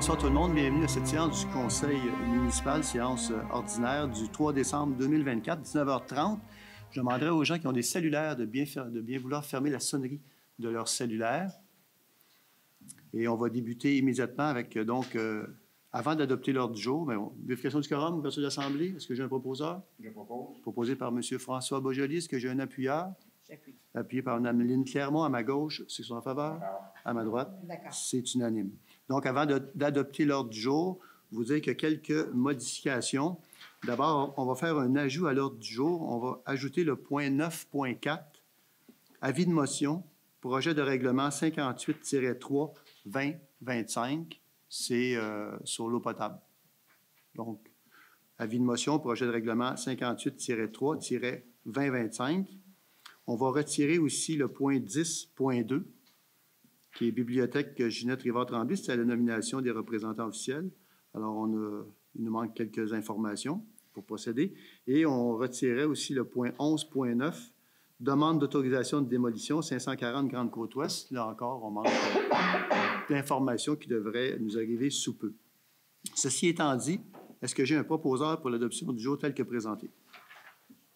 Bonsoir tout le monde, bienvenue à cette séance du Conseil municipal, séance ordinaire du 3 décembre 2024, 19h30. Je demanderai aux gens qui ont des cellulaires de bien vouloir fermer la sonnerie de leur cellulaire. Et on va débuter immédiatement avec, avant d'adopter l'ordre du jour, vérification du quorum, ouverture de l'Assemblée. Est-ce que j'ai un proposeur? Je propose. Proposé par M. François Beaujolais. Est-ce que j'ai un appuyeur? J'appuie. Appuyé par Mme Lynne Clermont, à ma gauche. Ceux qui sont en faveur? D'accord. À ma droite? D'accord. C'est unanime. Donc, avant d'adopter l'ordre du jour, vous dire qu'il y a quelques modifications. D'abord, on va faire un ajout à l'ordre du jour. On va ajouter le point 9.4, avis de motion, projet de règlement 58-3-2025. C'est sur l'eau potable. Donc, avis de motion, projet de règlement 58-3-2025. On va retirer aussi le point 10.2, qui est Bibliothèque Ginette Rivard-Tremblay, c'est à la nomination des représentants officiels. Alors, il nous manque quelques informations pour procéder. Et on retirait aussi le point 11.9, demande d'autorisation de démolition, 540 Grande-Côte-Ouest. Là encore, on manque d'informations qui devraient nous arriver sous peu. Ceci étant dit, est-ce que j'ai un proposeur pour l'adoption du jour tel que présenté?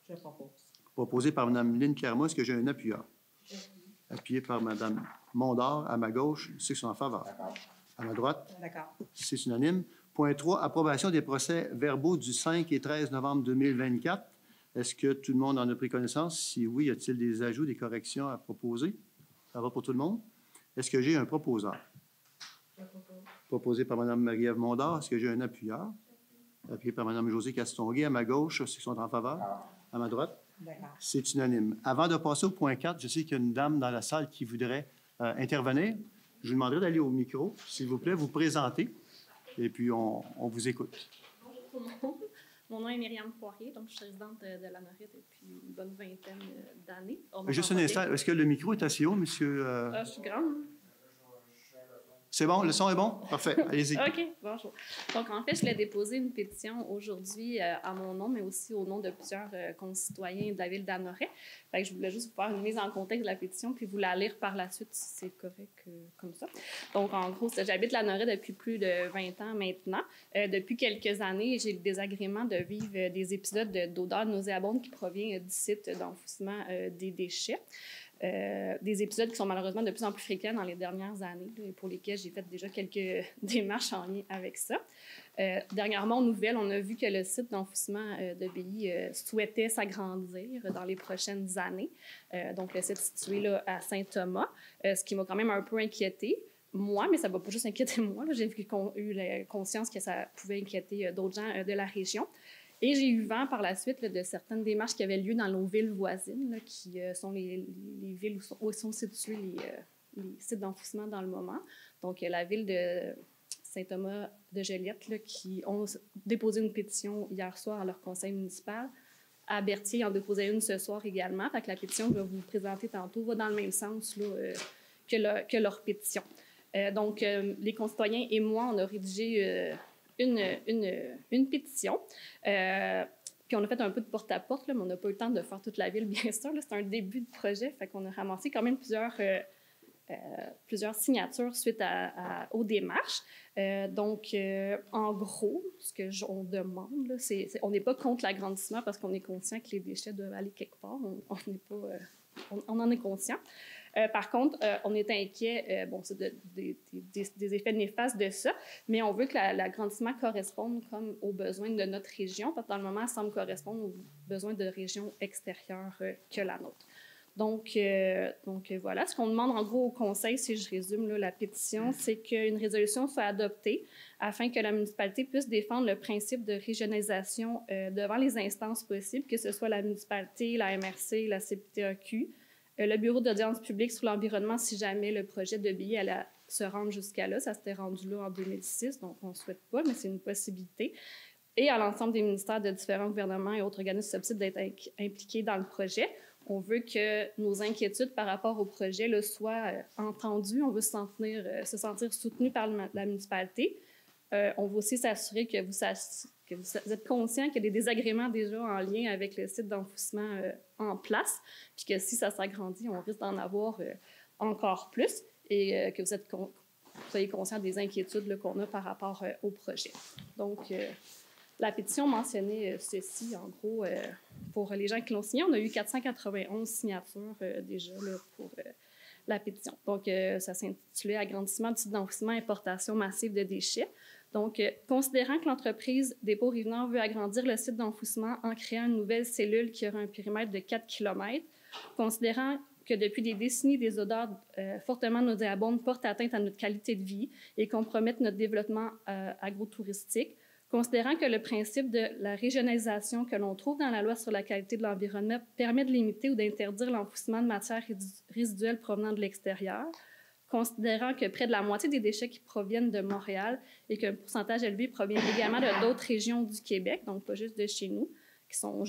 Je propose. Proposé par Mme Lynne Clermont, est-ce que j'ai un appuyeur? Appuyé par Mme Mondor, à ma gauche, ceux qui sont en faveur. D'accord. À ma droite, D'accord. c'est unanime. Point 3, approbation des procès-verbaux du 5 et 13 novembre 2024. Est-ce que tout le monde en a pris connaissance? Si oui, y a-t-il des ajouts, des corrections à proposer? Ça va pour tout le monde? Est-ce que j'ai un proposeur? Je propose. Proposé par Mme Marie-Ève Mondor. Est-ce que j'ai un appuyeur? Appuyé par Mme Josée Castonguay. À ma gauche, ceux qui sont en faveur. À ma droite, D'accord. c'est unanime. Avant de passer au point 4, je sais qu'il y a une dame dans la salle qui voudrait intervenir. Je vous demanderai d'aller au micro, s'il vous plaît, vous présenter, et puis on vous écoute. Bonjour tout le monde. Mon nom est Myriam Poirier, donc je suis résidente de la Norette depuis une bonne vingtaine d'années. Juste un instant, est-ce que le micro est assez haut, monsieur? Je suis grande. C'est bon? Le son est bon? Parfait. Allez-y. OK, bonjour. Donc, en fait, je l'ai déposé une pétition aujourd'hui à mon nom, mais aussi au nom de plusieurs concitoyens de la ville d'Anoret. Fait que je voulais juste vous faire une mise en contexte de la pétition, puis vous la lire par la suite si c'est correct comme ça. Donc, en gros, j'habite l'Anoret depuis plus de 20 ans maintenant. Depuis quelques années, j'ai le désagrément de vivre des épisodes d'odeur nauséabonde qui provient du site d'enfouissement des déchets. Des épisodes qui sont malheureusement de plus en plus fréquents dans les dernières années, là, et pour lesquels j'ai fait déjà quelques démarches en lien avec ça. Dernièrement, aux nouvelles, on a vu que le site d'enfouissement de BI souhaitait s'agrandir dans les prochaines années. Donc, le site situé là, à Saint-Thomas, ce qui m'a quand même un peu inquiétée. Moi, mais ça ne va pas juste inquiéter moi. J'ai eu la conscience que ça pouvait inquiéter d'autres gens de la région. Et j'ai eu vent par la suite là, de certaines démarches qui avaient lieu dans nos villes voisines, là, qui sont les villes où sont situés les sites d'enfouissement dans le moment. Donc, la ville de Saint-Thomas-de-Joliette, là, qui ont déposé une pétition hier soir à leur conseil municipal. À Berthier, ils en déposaient une ce soir également. Fait que la pétition que je vais vous présenter tantôt va dans le même sens là, que leur pétition. Donc, les concitoyens et moi, on a rédigé une pétition. Puis on a fait un peu de porte-à-porte, là, mais on n'a pas eu le temps de faire toute la ville, bien sûr. C'est un début de projet, fait qu'on a ramassé quand même plusieurs signatures suite aux démarches. Donc, en gros, ce qu'on demande, là, on n'est pas contre l'agrandissement parce qu'on est conscient que les déchets doivent aller quelque part. On en est conscient. Par contre, on est inquiet, c'est des effets néfastes de ça, mais on veut que l'agrandissement corresponde comme aux besoins de notre région, parce que dans le moment, ça semble correspondre aux besoins de régions extérieures que la nôtre. Donc voilà, ce qu'on demande en gros au Conseil, si je résume là, la pétition, c'est qu'une résolution soit adoptée afin que la municipalité puisse défendre le principe de régionalisation devant les instances possibles, que ce soit la municipalité, la MRC, la CPTAQ, le bureau d'audience publique sur l'environnement, si jamais le projet de BI allait se rendre jusqu'à là. Ça s'était rendu là en 2006, donc on ne souhaite pas, mais c'est une possibilité. Et à l'ensemble des ministères de différents gouvernements et autres organismes susceptibles d'être impliqués dans le projet. On veut que nos inquiétudes par rapport au projet là, soient entendues. On veut se sentir soutenu par la municipalité. On veut aussi s'assurer que vous êtes conscient qu'il y a des désagréments déjà en lien avec le site d'enfouissement en place, puis que si ça s'agrandit, on risque d'en avoir encore plus, et que vous êtes soyez conscients des inquiétudes qu'on a par rapport au projet. Donc, la pétition mentionnait ceci, en gros, pour les gens qui l'ont signé. On a eu 491 signatures déjà là, pour la pétition. Donc, ça s'intitulait « Agrandissement du site d'enfouissement, importation massive de déchets ». Donc, considérant que l'entreprise Dépôt Rive-Nord veut agrandir le site d'enfouissement en créant une nouvelle cellule qui aura un périmètre de 4 km, considérant que depuis des décennies, des odeurs fortement nauséabondes portent atteinte à notre qualité de vie et compromettent notre développement agrotouristique, considérant que le principe de la régionalisation que l'on trouve dans la loi sur la qualité de l'environnement permet de limiter ou d'interdire l'enfouissement de matières résiduelles provenant de l'extérieur, considérant que près de la moitié des déchets qui proviennent de Montréal et qu'un pourcentage élevé provient également de d'autres régions du Québec, donc pas juste de chez nous, qui sont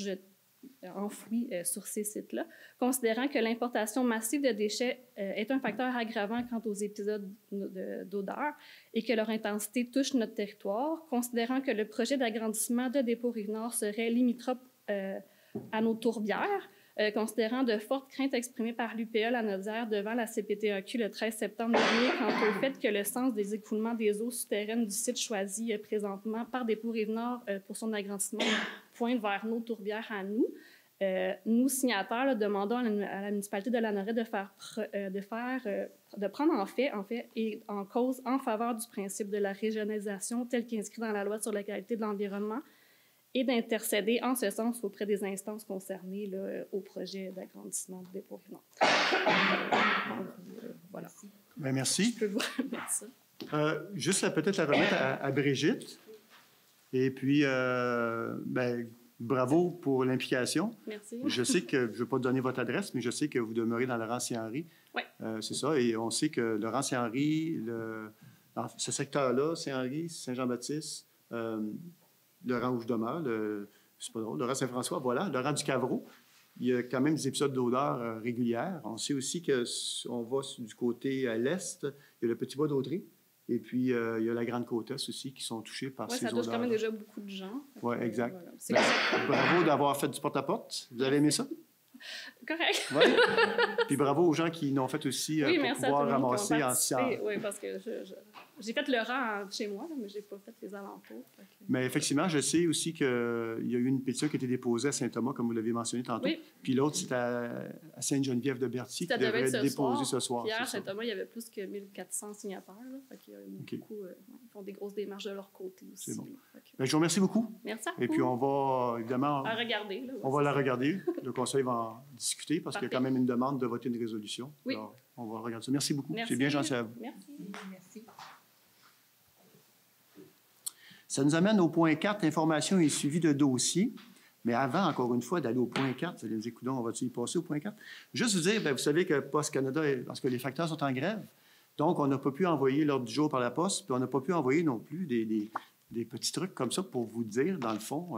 enfouis sur ces sites-là, considérant que l'importation massive de déchets est un facteur aggravant quant aux épisodes d'odeur et que leur intensité touche notre territoire, considérant que le projet d'agrandissement de Dépôt Rive-Nord serait limitrophe à nos tourbières, considérant de fortes craintes exprimées par l'UPA Lanaudière devant la CPTAQ le 13 septembre dernier quant au fait que le sens des écoulements des eaux souterraines du site choisi présentement par Dépôt Rive-Nord pour son agrandissement pointe vers nos tourbières à nous. Nous, signataires, demandons à la municipalité de Lanoret de prendre en fait et en cause en faveur du principe de la régionalisation tel qu'inscrit dans la loi sur la qualité de l'environnement et d'intercéder en ce sens auprès des instances concernées là, au projet d'agrandissement de Dépôt Rive-Nord. Voilà. Bien, merci. Je peux vous remettre ça. Juste peut-être la remettre à Brigitte. Et puis, bravo pour l'implication. Merci. Je sais que, je ne vais pas donner votre adresse, mais je sais que vous demeurez dans Laurent-Saint-Henri. Oui. C'est ça. Et on sait que Laurent-Saint-Henri, dans ce secteur-là, Saint-Henri, Saint-Jean-Baptiste, Laurent où je demeure, c'est pas drôle, Laurent-Saint-François, voilà, Laurent du Cavreau, il y a quand même des épisodes d'odeur régulières. On sait aussi qu'on va du côté à l'est, il y a le Petit Bois d'Audrey, et puis il y a la Grande Côte-Est aussi qui sont touchés par ces odeurs. Oui, ça touche quand même déjà beaucoup de gens. Oui, exact. Voilà. Bravo d'avoir fait du porte-à-porte. Vous avez aimé ça? Correct. Oui. Puis bravo aux gens qui l'ont fait aussi pour pouvoir ramasser en science. Oui, parce que j'ai fait le rang chez moi, là, mais je n'ai pas fait les alentours. Mais effectivement, je sais aussi qu'il y a eu une pétition qui a été déposée à Saint-Thomas, comme vous l'avez mentionné tantôt. Oui. Puis l'autre, c'est à Sainte-Geneviève-de-Berthier qui devrait être déposée ce soir. Hier, à Saint-Thomas, il y avait plus que 1400 signataires. Là, il y a beaucoup, ils font des grosses démarches de leur côté aussi. C'est bon. Bien, je vous remercie beaucoup. Merci à vous. Et puis, on va évidemment... À regarder. Là, on va la regarder. Le conseil va en discuter parce qu'il y a quand même une demande de voter une résolution. Oui. Alors, on va regarder ça. Merci beaucoup. Merci. C'est bien gentil à vous. Merci. Merci. Ça nous amène au point 4, information et suivi de dossier. Mais avant, encore une fois, d'aller au point 4, vous allez me dire, on va-tu y passer au point 4? Juste vous dire, bien, vous savez que Poste Canada, parce que les facteurs sont en grève, donc on n'a pas pu envoyer l'ordre du jour par la poste, puis on n'a pas pu envoyer non plus des petits trucs comme ça pour vous dire, dans le fond,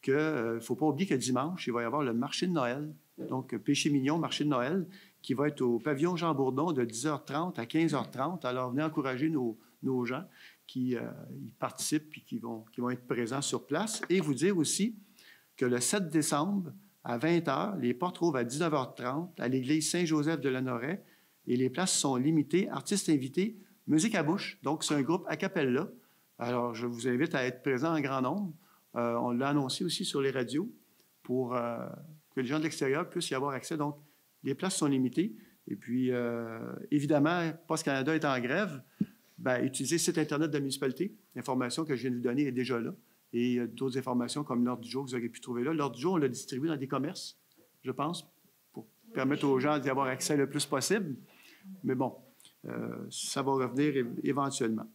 qu'il ne faut pas oublier que dimanche, il va y avoir le marché de Noël, donc Péché Mignon, marché de Noël, qui va être au pavillon Jean Bourdon de 10h30 à 15h30. Alors, venez encourager nos gens qui y participent et qui vont être présents sur place. Et vous dire aussi que le 7 décembre, à 20h, les portes rouvrent à 19h30 à l'église Saint-Joseph de Lanoret et les places sont limitées. Artistes invités, musique à bouche. Donc, c'est un groupe a cappella. Alors, je vous invite à être présents en grand nombre. On l'a annoncé aussi sur les radios pour que les gens de l'extérieur puissent y avoir accès. Donc, les places sont limitées. Et puis, évidemment, Poste Canada est en grève. Bien, utilisez le site Internet de la municipalité. L'information que je viens de vous donner est déjà là. Et d'autres informations comme l'ordre du jour que vous aurez pu trouver là. L'ordre du jour, on l'a distribué dans des commerces, je pense, pour permettre aux gens d'y avoir accès le plus possible. Mais bon, ça va revenir éventuellement.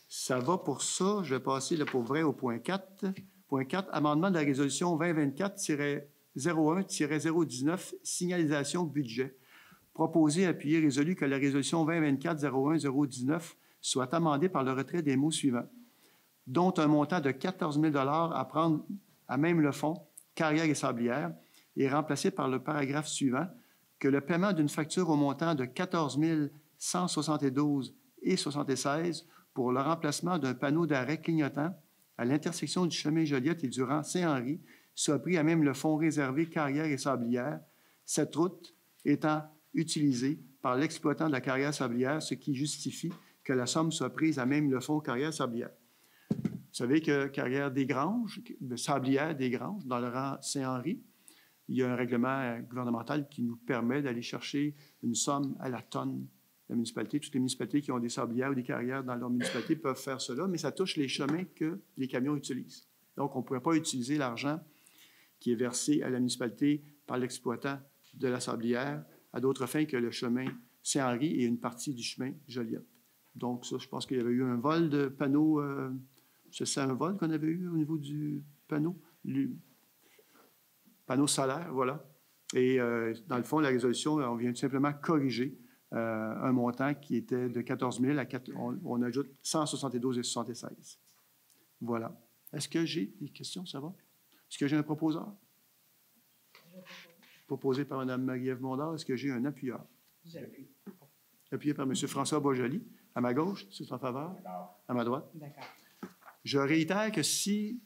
Ça va pour ça. Je vais passer là, pour vrai au point 4. Point 4, amendement de la résolution 2024-01-019, signalisation budget. Proposé, appuyé, résolu que la résolution 2024-01-019 soit amendée par le retrait des mots suivants, dont un montant de 14 000 à prendre à même le fonds, carrière et sablière, et remplacé par le paragraphe suivant, que le paiement d'une facture au montant de 14 172,76 pour le remplacement d'un panneau d'arrêt clignotant à l'intersection du chemin Joliette et du rang Saint-Henri soit pris à même le fonds réservé carrière et sablière, cette route étant utilisée par l'exploitant de la carrière sablière, ce qui justifie que la somme soit prise à même le fonds Carrière-Sablière. Vous savez que Carrière-des-Granges, Sablière-des-Granges, dans le rang Saint-Henri, il y a un règlement gouvernemental qui nous permet d'aller chercher une somme à la tonne. La municipalité, toutes les municipalités qui ont des sablières ou des carrières dans leur municipalité peuvent faire cela, mais ça touche les chemins que les camions utilisent. Donc, on ne pourrait pas utiliser l'argent qui est versé à la municipalité par l'exploitant de la sablière à d'autres fins que le chemin Saint-Henri et une partie du chemin Joliette. Donc, ça, je pense qu'il y avait eu un vol de panneaux. C'est un vol qu'on avait eu au niveau du panneau? Le panneau solaire, voilà. Et dans le fond, la résolution, on vient tout simplement corriger un montant qui était de 14 000 à on ajoute 172,76. Voilà. Est-ce que j'ai des questions? Ça va? Est-ce que j'ai un proposeur? Proposé par Mme Marie-Ève Mondard. Est-ce que j'ai un appuyeur? J'appuie. Appuyé par M. François Boisjoli. À ma gauche, c'est en faveur. À ma droite. D'accord. Je réitère que si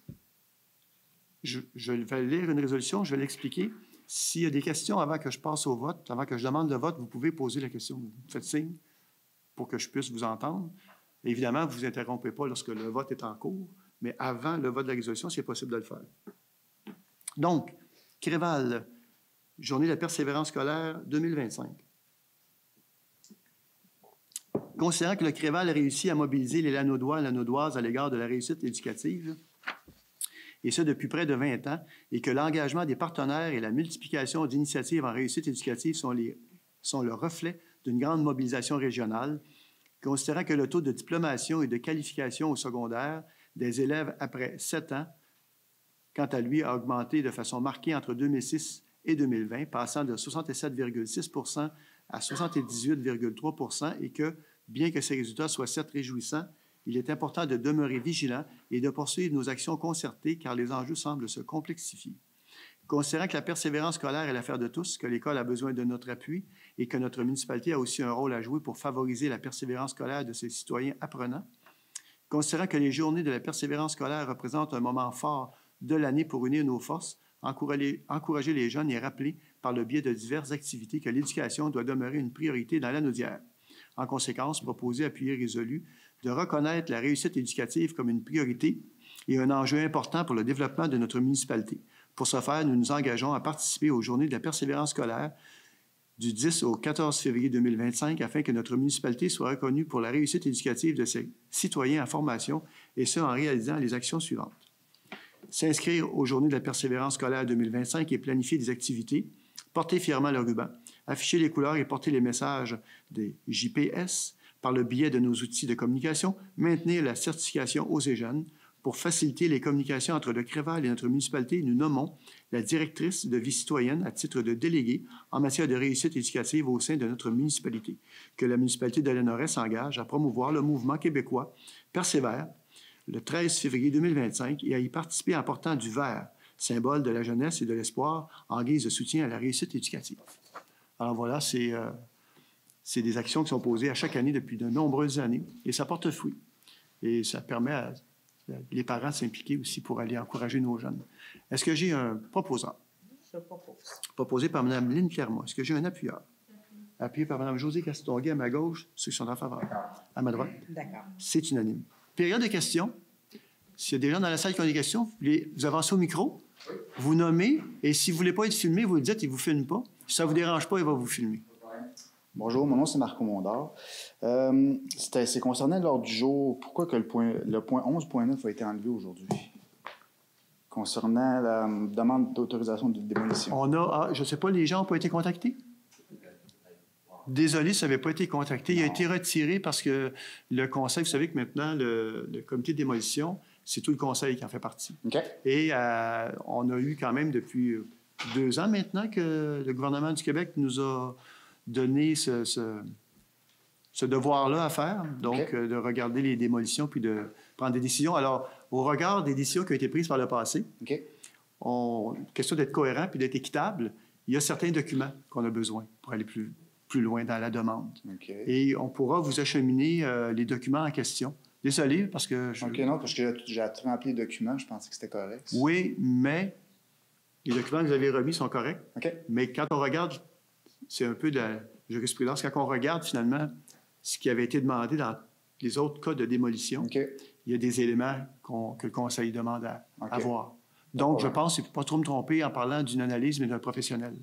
je vais lire une résolution, je vais l'expliquer. S'il y a des questions avant que je passe au vote, avant que je demande le vote, vous pouvez poser la question. Vous faites signe pour que je puisse vous entendre. Évidemment, vous ne vous interrompez pas lorsque le vote est en cours, mais avant le vote de la résolution, c'est possible de le faire. Donc, Créval, Journée de la persévérance scolaire 2025. Considérant que le Créval a réussi à mobiliser les Lanaudois et Lanaudoises à l'égard de la réussite éducative, et ce depuis près de 20 ans, et que l'engagement des partenaires et la multiplication d'initiatives en réussite éducative sont le reflet d'une grande mobilisation régionale, considérant que le taux de diplomation et de qualification au secondaire des élèves après 7 ans, quant à lui, a augmenté de façon marquée entre 2006 et 2020, passant de 67,6 % à 78,3 % et que, bien que ces résultats soient certes réjouissants, il est important de demeurer vigilant et de poursuivre nos actions concertées car les enjeux semblent se complexifier. Considérant que la persévérance scolaire est l'affaire de tous, que l'école a besoin de notre appui et que notre municipalité a aussi un rôle à jouer pour favoriser la persévérance scolaire de ses citoyens apprenants, considérant que les journées de la persévérance scolaire représentent un moment fort de l'année pour unir nos forces, encourager les jeunes et rappeler par le biais de diverses activités que l'éducation doit demeurer une priorité dans l'Anaudière. En conséquence, proposer, appuyer, résolu de reconnaître la réussite éducative comme une priorité et un enjeu important pour le développement de notre municipalité. Pour ce faire, nous nous engageons à participer aux Journées de la persévérance scolaire du 10 au 14 février 2025 afin que notre municipalité soit reconnue pour la réussite éducative de ses citoyens en formation et ce, en réalisant les actions suivantes. S'inscrire aux Journées de la persévérance scolaire 2025 et planifier des activités, porter fièrement le ruban, afficher les couleurs et porter les messages des JPS par le biais de nos outils de communication, maintenir la certification aux et jeunes. Pour faciliter les communications entre le Créval et notre municipalité, nous nommons la directrice de vie citoyenne à titre de déléguée en matière de réussite éducative au sein de notre municipalité. Que la municipalité de Lanoret s'engage à promouvoir le mouvement québécois Persévère le 13 février 2025 et à y participer en portant du vert, symbole de la jeunesse et de l'espoir en guise de soutien à la réussite éducative. Alors voilà, c'est des actions qui sont posées à chaque année depuis de nombreuses années et ça porte fruit. Et ça permet à les parents de s'impliquer aussi pour aller encourager nos jeunes. Est-ce que j'ai un proposant? Je propose. Proposé par Mme Lynne Clermont. Est-ce que j'ai un appuyeur? Appuyé par Mme Josée Castonguay à ma gauche, ceux qui sont en faveur. À ma droite? D'accord. C'est unanime. Période de questions. S'il y a des gens dans la salle qui ont des questions, vous avancez au micro, vous nommez, et si vous ne voulez pas être filmé, vous le dites, il ne vous filme pas. Si ça ne vous dérange pas, il va vous filmer. Bonjour, mon nom c'est Marco Mondard. C'est concernant l'ordre du jour. Pourquoi que le point 11.9 a été enlevé aujourd'hui? Concernant la demande d'autorisation de démolition. Je ne sais pas, les gens n'ont pas été contactés? Désolé, ça n'avait pas été contacté. Il a été retiré parce que le conseil, vous savez que maintenant, le comité de démolition, c'est tout le conseil qui en fait partie. Okay. Et on a eu quand même depuis 2 ans maintenant que le gouvernement du Québec nous a donné ce devoir-là à faire, donc de regarder les démolitions puis de prendre des décisions. Alors, au regard des décisions qui ont été prises par le passé, question d'être cohérent puis d'être équitable, il y a certains documents qu'on a besoin pour aller plus loin dans la demande. Et on pourra vous acheminer les documents en question. Désolé, parce que... non, parce que j'ai rempli les documents, je pensais que c'était correct. Oui, mais les documents que vous avez remis sont corrects. Mais quand on regarde, c'est un peu de la jurisprudence, quand on regarde finalement ce qui avait été demandé dans les autres cas de démolition, OK. il y a des éléments que le Conseil demande à voir. Donc, je pense qu'il ne faut pas trop me tromper en parlant d'une analyse, mais d'un professionnel.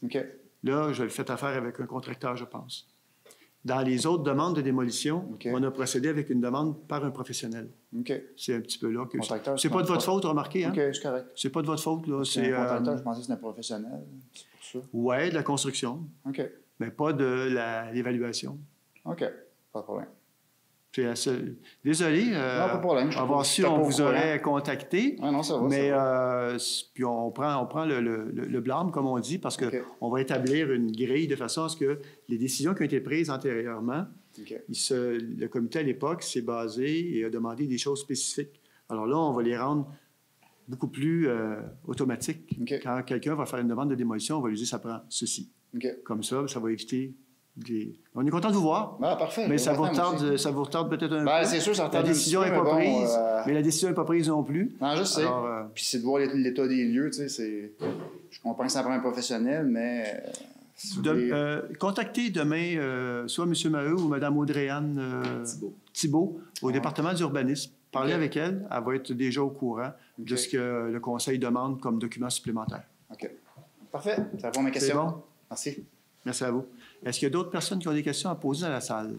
OK. Là, je fais affaire avec un contracteur, je pense. Dans les autres demandes de démolition, OK. on a procédé avec une demande par un professionnel. OK. C'est un petit peu là que... Contracteur, C'est pas de votre faute, remarquez, hein? OK, c'est correct. C'est pas de votre faute, là. C'est C'est... un contracteur, je pensais que c'était un professionnel. C'est pour ça. Ouais, de la construction, OK. mais pas de l'évaluation. OK. Pas de problème. C'est désolé, Non, pas de problème. avoir su, J'étais on pas au vous courant. aurait contacté. Ah non, ça va. Mais ça va. puis on prend le blâme, comme on dit, parce qu'on OK. va établir une grille de façon à ce que les décisions qui ont été prises antérieurement, OK. le comité à l'époque s'est basé et a demandé des choses spécifiques. Alors là, on va les rendre beaucoup plus automatiques. OK. Quand quelqu'un va faire une demande de démolition, on va lui dire ça prend ceci. OK. Comme ça va éviter des... On est content de vous voir. Ah, parfait. Mais ça vous Content aussi. retarde peut-être un Ben, peu. c'est sûr, ça La retarde un décision petit n'est peu, pas mais bon, prise, mais la décision n'est pas prise non plus. Non, je sais. Alors, Puis c'est de voir l'état des lieux, tu sais, c'est... Je comprends que ça prend un professionnel, mais... si vous voulez- contactez demain soit M. Maheu ou Mme Audrey-Anne Thibault au département d'urbanisme. Parlez OK. avec elle. Elle va être déjà au courant de OK. ce que le Conseil demande comme document supplémentaire. OK. Parfait. Ça répond à ma C'est question. bon? Merci. Merci à vous. Est-ce qu'il y a d'autres personnes qui ont des questions à poser dans la salle?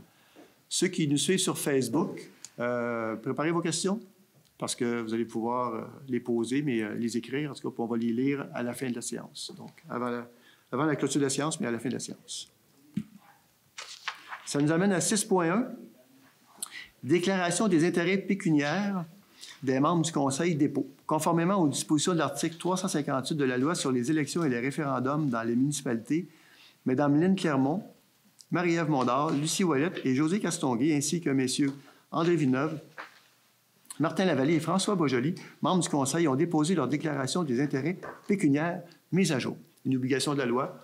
Ceux qui nous suivent sur Facebook, préparez vos questions parce que vous allez pouvoir les poser, mais les écrire. En tout cas, puis on va les lire à la fin de la séance. Donc, avant la clôture de la séance, mais à la fin de la séance. Ça nous amène à 6.1. Déclaration des intérêts pécuniaires des membres du Conseil dépôt. Conformément aux dispositions de l'article 358 de la Loi sur les élections et les référendums dans les municipalités, Mesdames Lynne Clermont, Marie-Ève Mondard, Lucie Ouellette et José Castonguay, ainsi que messieurs André Villeneuve, Martin Lavallée et François Beaujoli, membres du Conseil, ont déposé leur déclaration des intérêts pécuniaires mise à jour. Une obligation de la loi.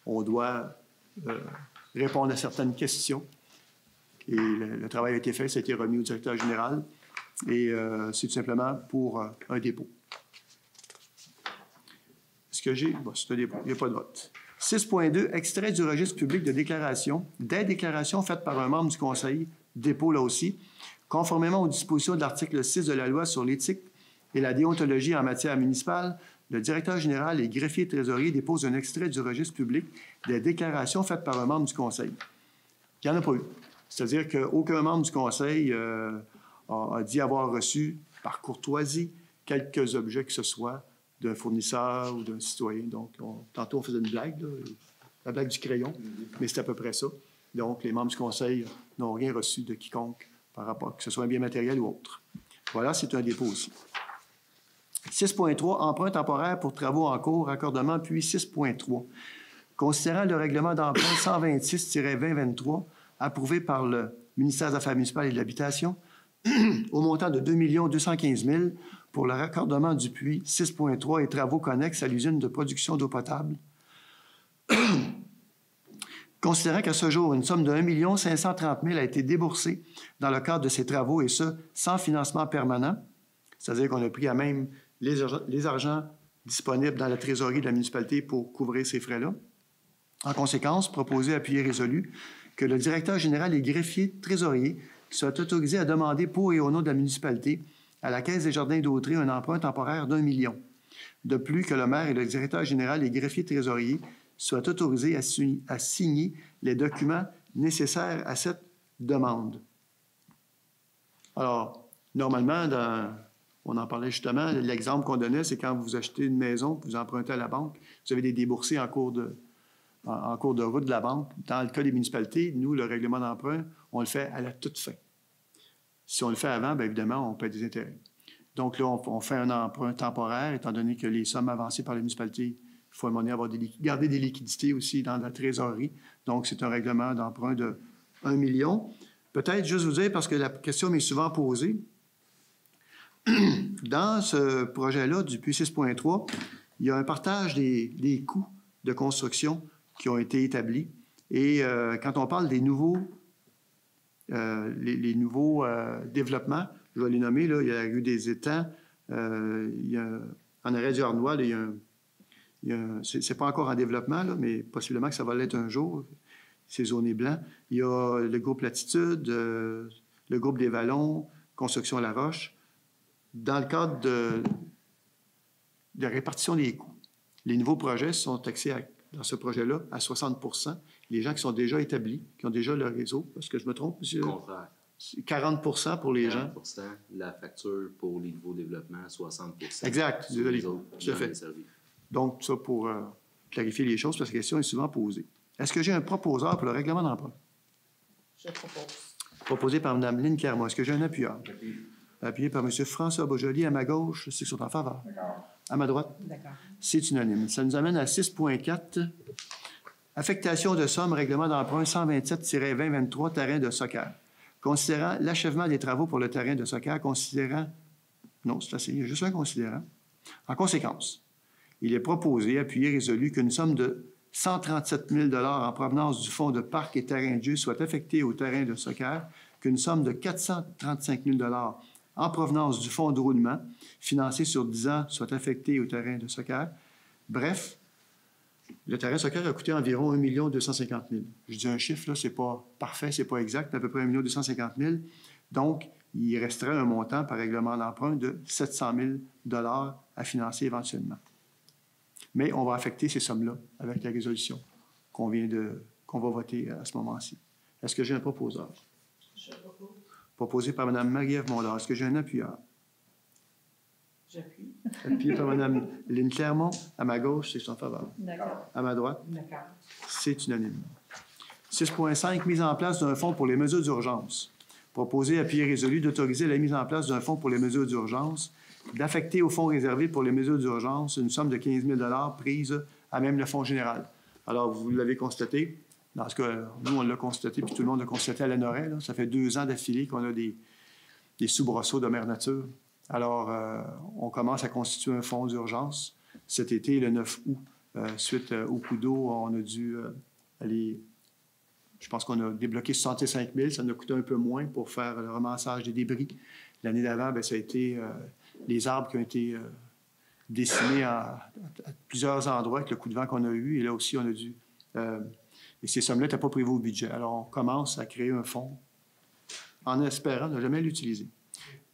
On doit répondre à certaines questions. Et le travail a été fait, ça a été remis au directeur général. Et c'est tout simplement pour un dépôt. Est-ce que j'ai... Bon, c'est un dépôt. Il n'y a pas de vote. 6.2, extrait du registre public de déclaration, des déclarations faites par un membre du Conseil, dépôt là aussi, conformément aux dispositions de l'article 6 de la Loi sur l'éthique et la déontologie en matière municipale, le directeur général et greffier trésorier déposent un extrait du registre public des déclarations faites par un membre du Conseil. Il n'y en a pas eu. C'est-à-dire qu'aucun membre du Conseil a dit avoir reçu, par courtoisie, quelques objets que ce soit d'un fournisseur ou d'un citoyen. Donc, tantôt, on faisait une blague, là, la blague du crayon, mais c'est à peu près ça. Donc, les membres du Conseil n'ont rien reçu de quiconque par rapport, que ce soit un bien matériel ou autre. Voilà, c'est un dépôt aussi. 6.3, emprunt temporaire pour travaux en cours, raccordement, puis 6.3. Considérant le règlement d'emprunt 126-2023, approuvé par le ministère des Affaires municipales et de l'Habitation, au montant de 2 215 000 pour le raccordement du puits 6.3 et travaux connexes à l'usine de production d'eau potable. Considérant qu'à ce jour, une somme de 1 530 000 a été déboursée dans le cadre de ces travaux, et ce, sans financement permanent, c'est-à-dire qu'on a pris à même les argents disponibles dans la trésorerie de la municipalité pour couvrir ces frais-là. En conséquence, proposé, appuyé, résolu, que le directeur général et greffier trésorier soient autorisés à demander pour et au nom de la municipalité à la Caisse des Jardins d'Autrey un emprunt temporaire d'1 million. De plus, que le maire et le directeur général et greffier trésorier soient autorisés à signer les documents nécessaires à cette demande. Alors, normalement, on en parlait justement, l'exemple qu'on donnait, c'est quand vous achetez une maison, vous empruntez à la banque, vous avez des déboursés en cours de route de la banque. Dans le cas des municipalités, nous, le règlement d'emprunt, on le fait à la toute fin. Si on le fait avant, bien évidemment, on paie des intérêts. Donc là, on fait un emprunt temporaire, étant donné que les sommes avancées par les municipalités, il faut à un moment donné garder des liquidités aussi dans la trésorerie. Donc, c'est un règlement d'emprunt de 1 million. Peut-être juste vous dire, parce que la question m'est souvent posée, dans ce projet-là du puits 6.3, il y a un partage des coûts de construction qui ont été établis. Et quand on parle des nouveaux, les nouveaux développements, je vais les nommer, là, il y a la rue des Étangs, il y a, en arrêt du Arnois, c'est pas encore en développement, là, mais possiblement que ça va l'être un jour, c'est zoné blanc. Il y a le groupe Latitude, le groupe des Vallons, Construction La Roche, dans le cadre de répartition des coûts. Les nouveaux projets sont taxés dans ce projet-là à 60 %. Les gens qui sont déjà établis, qui ont déjà leur réseau, est-ce que je me trompe, monsieur? Au contraire. 40 % pour les gens. 40 %, la facture pour les nouveaux développements, 60 % Exact, sur désolé. les autres Tout à non fait. desservis. Donc, ça pour clarifier les choses, parce que la question est souvent posée. Est-ce que j'ai un proposeur pour le règlement d'emprunt? Je propose. Proposé par Mme Lynne Clermont. Est-ce que j'ai un appuyeur? Appuyé par M. François Beaujolly. À ma gauche, ceux qui sont en faveur. À ma droite, D'accord. c'est unanime. Ça nous amène à 6.4. Affectation de somme, règlement d'emprunt 127-2023, terrain de soccer. Considérant l'achèvement des travaux pour le terrain de soccer, considérant... Non, c'est assez, il y a juste un considérant. En conséquence, il est proposé, appuyé, résolu qu'une somme de 137 000 $ en provenance du fonds de parc et terrain de jeu soit affectée au terrain de soccer, qu'une somme de 435 000 $ en provenance du fonds de roulement, financé sur 10 ans, soit affectée au terrain de soccer. Bref, le terrain de soccer a coûté environ 1 250 000 $. Je dis un chiffre, là, c'est pas parfait, c'est pas exact, mais à peu près 1 250 000 $. Donc, il resterait un montant par règlement d'emprunt de 700 000 $ à financer éventuellement. Mais on va affecter ces sommes-là avec la résolution qu'on va voter à ce moment-ci. Est-ce que j'ai un proposeur? Je propose. Proposé par Mme Marie-Ève Mondor. Est-ce que j'ai un appuyeur? J'appuie. Appuyé par Mme Lynne Clermont. À ma gauche, c'est en faveur. D'accord. À ma droite, D'accord. c'est unanime. 6.5, mise en place d'un fonds pour les mesures d'urgence. Proposé, appuyé, résolu d'autoriser la mise en place d'un fonds pour les mesures d'urgence, d'affecter au fonds réservé pour les mesures d'urgence une somme de 15 000 $ prise à même le fonds général. Alors, vous l'avez constaté. Dans ce cas, nous, on l'a constaté, puis tout le monde l'a constaté à l'ANORAE. Ça fait 2 ans d'affilée qu'on a des soubresauts de mère nature. Alors, on commence à constituer un fonds d'urgence. Cet été, le 9 août, suite au coup d'eau, on a dû aller... Je pense qu'on a débloqué 65 000. Ça nous a coûté un peu moins pour faire le ramassage des débris. L'année d'avant, bien, ça a été les arbres qui ont été décimés à plusieurs endroits avec le coup de vent qu'on a eu. Et là aussi, on a dû... et ces sommes-là n'étaient pas prévues au budget. Alors, on commence à créer un fonds en espérant ne jamais l'utiliser.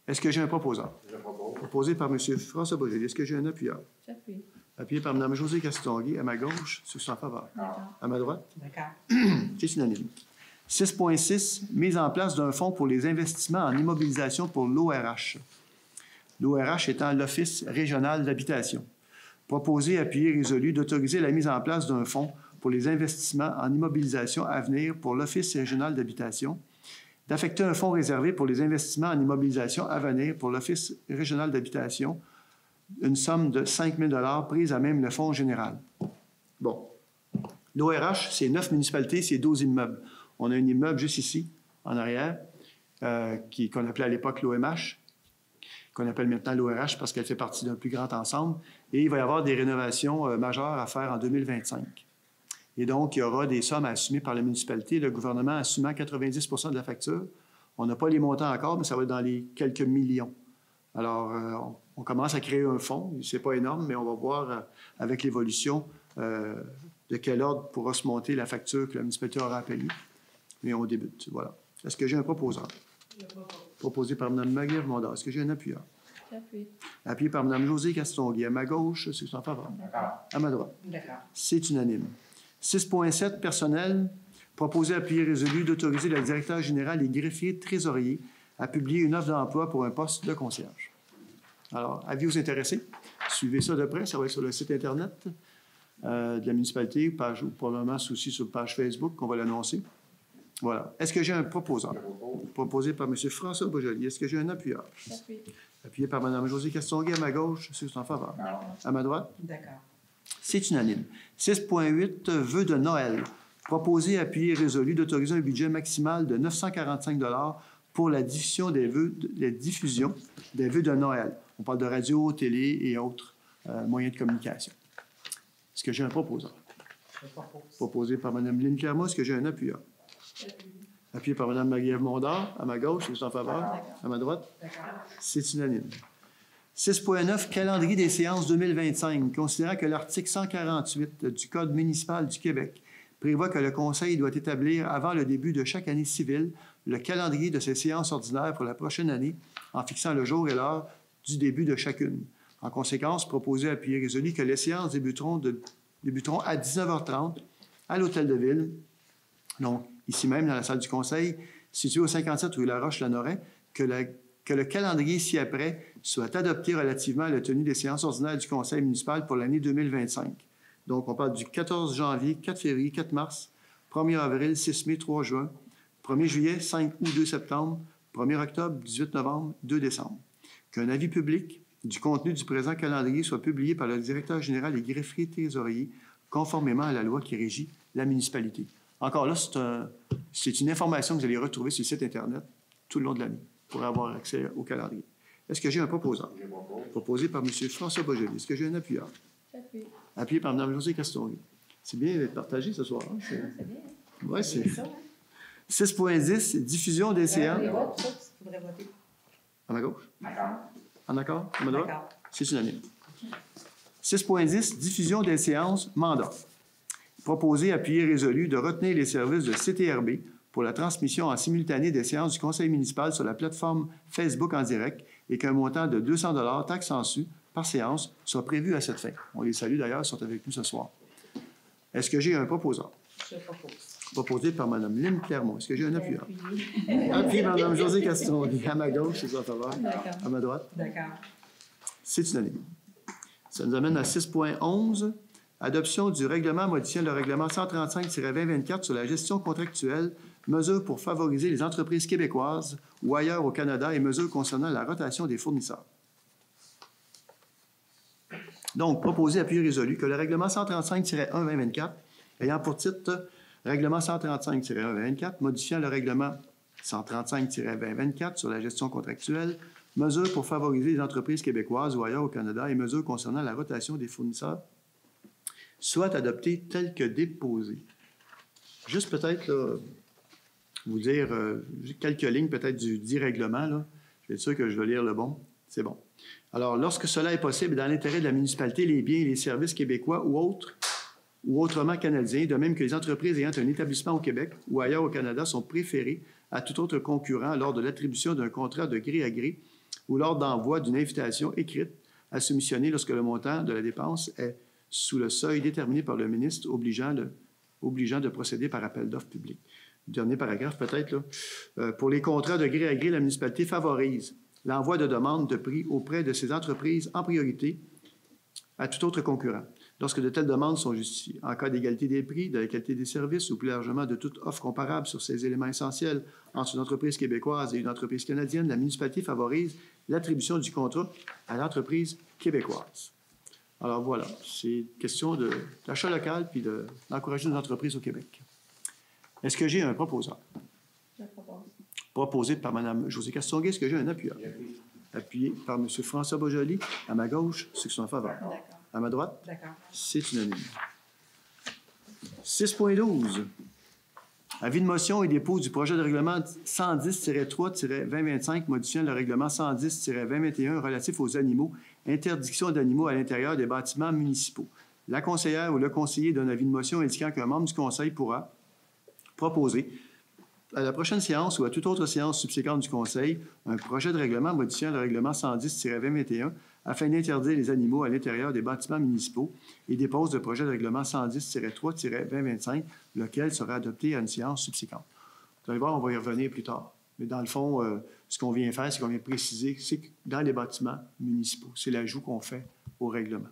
Est-ce que j'ai un proposeur? Je propose. Proposé par M. François Beaujolly. Est-ce que j'ai un appuyeur? J'appuie. Appuyé par Mme Josée Castonguay. À ma gauche, ceux qui sont en faveur. D'accord. À ma droite, D'accord. c'est unanime. 6.6, mise en place d'un fonds pour les investissements en immobilisation pour l'ORH. L'ORH étant l'Office régional d'habitation. Proposé, appuyé, résolu d'autoriser la mise en place d'un fonds pour les investissements en immobilisation à venir pour l'Office régional d'habitation, d'affecter un fonds réservé pour les investissements en immobilisation à venir pour l'Office régional d'habitation, une somme de 5 000 $ prise à même le fonds général. Bon. L'ORH, c'est 9 municipalités, c'est 12 immeubles. On a un immeuble juste ici, en arrière, qu'on appelait à l'époque l'OMH, qu'on appelle maintenant l'ORH parce qu'elle fait partie d'un plus grand ensemble. Et il va y avoir des rénovations majeures à faire en 2025. Et donc, il y aura des sommes à assumer par la municipalité, le gouvernement assumant 90 % de la facture. On n'a pas les montants encore, mais ça va être dans les quelques millions. Alors, on commence à créer un fonds. Ce n'est pas énorme, mais on va voir avec l'évolution de quel ordre pourra se monter la facture que la municipalité aura à payer. Mais on débute. Voilà. Est-ce que j'ai un proposeur? Je propose. Proposé par Mme Marie-Ève Mondor. Est-ce que j'ai un appuyeur? J'appuie. Appuyé par Mme Josée Castonguay. À ma gauche, ceux qui sont en faveur. D'accord. À ma droite. D'accord. C'est unanime. 6.7, personnel. Proposé, appuyé, résolu d'autoriser le directeur général et greffier trésorier à publier une offre d'emploi pour un poste de concierge. Alors, avis-vous intéressés? Suivez ça de près. Ça va être sur le site Internet de la municipalité, ou probablement aussi sur la page Facebook qu'on va l'annoncer. Voilà. Est-ce que j'ai un proposeur? Proposé par M. François Beaujolly. Est-ce que j'ai un appuyeur? J'appuie. Appuyé par Mme Josée Castonguay à ma gauche, ceux qui sont en faveur. À ma droite, D'accord. c'est unanime. 6.8, vœux de Noël. Proposé, appuyé et résolu d'autoriser un budget maximal de 945 $ pour la diffusion des vœux de Noël. On parle de radio, télé et autres moyens de communication. Est-ce que j'ai un proposeur? Je propose. Proposé par Mme Lynne Clermont. Est-ce que j'ai un appuyeur? Appuyé par Mme Marie-Ève Mondor, à ma gauche, c'est en faveur. À ma droite, D'accord. c'est unanime. 6.9, calendrier des séances 2025. Considérant que l'article 148 du Code municipal du Québec prévoit que le Conseil doit établir, avant le début de chaque année civile, le calendrier de ces séances ordinaires pour la prochaine année en fixant le jour et l'heure du début de chacune. En conséquence, proposé à appui résolu que les séances débuteront à 19h30 à l'Hôtel de Ville, donc ici même dans la salle du Conseil, située au 57 rue Laroche-Lanoret, que le calendrier ci-après soit adopté relativement à la tenue des séances ordinaires du Conseil municipal pour l'année 2025. Donc, on parle du 14 janvier, 4 février, 4 mars, 1er avril, 6 mai, 3 juin, 1er juillet, 5 août, 2 septembre, 1er octobre, 18 novembre, 2 décembre. Qu'un avis public du contenu du présent calendrier soit publié par le directeur général et greffier trésorier conformément à la loi qui régit la municipalité. Encore là, c'est une information que vous allez retrouver sur le site Internet tout le long de l'année pour avoir accès au calendrier. Est-ce que j'ai un proposant? Proposé par M. François Boisjoli. Est-ce que j'ai un appuyeur? J'appuie. Appuyé par Mme Josée Castonguay. C'est bien d'être partagé ce soir. Hein? C'est bien. Oui, c'est... ça, hein? 6.10, diffusion des séances. Les votes, ça, il faudrait voter. À ma gauche? D'accord. En accord? À ma droite? D'accord. C'est unanime. 6.10, diffusion des séances, mandat. Proposé, appuyé, résolu de retenir les services de CTRB pour la transmission en simultané des séances du Conseil municipal sur la plateforme Facebook en direct et qu'un montant de 200 $, taxe en su, par séance, soit prévu à cette fin. On les salue d'ailleurs, ils sont avec nous ce soir. Est-ce que j'ai un proposant? Je propose. Proposé par Mme Lynne Clermont. Est-ce que j'ai un appuyeur? Appuyé. Appuyé par Mme Josée Castonguay. À ma gauche, c'est ça, faveur. D'accord. À ma droite. D'accord. C'est unanime. Ça nous amène à 6.11, adoption du règlement modifiant le règlement 135-2024 sur la gestion contractuelle, mesures pour favoriser les entreprises québécoises ou ailleurs au Canada et mesures concernant la rotation des fournisseurs. Donc, proposé, appuyé, résolu que le règlement 135-1-2024, ayant pour titre règlement 135-1-2024, modifiant le règlement 135-2024 sur la gestion contractuelle, mesures pour favoriser les entreprises québécoises ou ailleurs au Canada et mesures concernant la rotation des fournisseurs, soit adopté tel que déposé. Juste peut-être là, vous dire quelques lignes peut-être du dit règlement. Là. Je vais être sûr que je vais lire le bon. C'est bon. Alors, lorsque cela est possible dans l'intérêt de la municipalité, les biens et les services québécois ou autres, ou autrement canadiens, de même que les entreprises ayant un établissement au Québec ou ailleurs au Canada sont préférées à tout autre concurrent lors de l'attribution d'un contrat de gré à gré ou lors d'envoi d'une invitation écrite à soumissionner lorsque le montant de la dépense est sous le seuil déterminé par le ministre obligeant de procéder par appel d'offres publiques. Dernier paragraphe peut-être. Pour les contrats de gré à gré, la municipalité favorise l'envoi de demandes de prix auprès de ces entreprises en priorité à tout autre concurrent, lorsque de telles demandes sont justifiées. En cas d'égalité des prix, de la qualité des services ou plus largement de toute offre comparable sur ces éléments essentiels entre une entreprise québécoise et une entreprise canadienne, la municipalité favorise l'attribution du contrat à l'entreprise québécoise. Alors voilà, c'est question d'achat local puis d'encourager nos entreprises au Québec. Est-ce que j'ai un proposant? Je propose. Proposé par Mme Josée Castonguay. Est-ce que j'ai un appuyeur? Appuyé par M. François Boisjoli. À ma gauche, ceux qui sont en faveur. D'accord. À ma droite, D'accord. c'est unanime. 6.12. Avis de motion et dépôt du projet de règlement 110-3-2025 modifiant le règlement 110-2021 relatif aux animaux, interdiction d'animaux à l'intérieur des bâtiments municipaux. La conseillère ou le conseiller donne avis de motion indiquant qu'un membre du conseil pourra proposer à la prochaine séance ou à toute autre séance subséquente du conseil un projet de règlement modifiant le règlement 110-2021 afin d'interdire les animaux à l'intérieur des bâtiments municipaux et dépose le projet de règlement 110-3-2025, lequel sera adopté à une séance subséquente. Vous allez voir, on va y revenir plus tard. Mais dans le fond, ce qu'on vient faire, c'est qu'on vient préciser, c'est que dans les bâtiments municipaux, c'est l'ajout qu'on fait au règlement.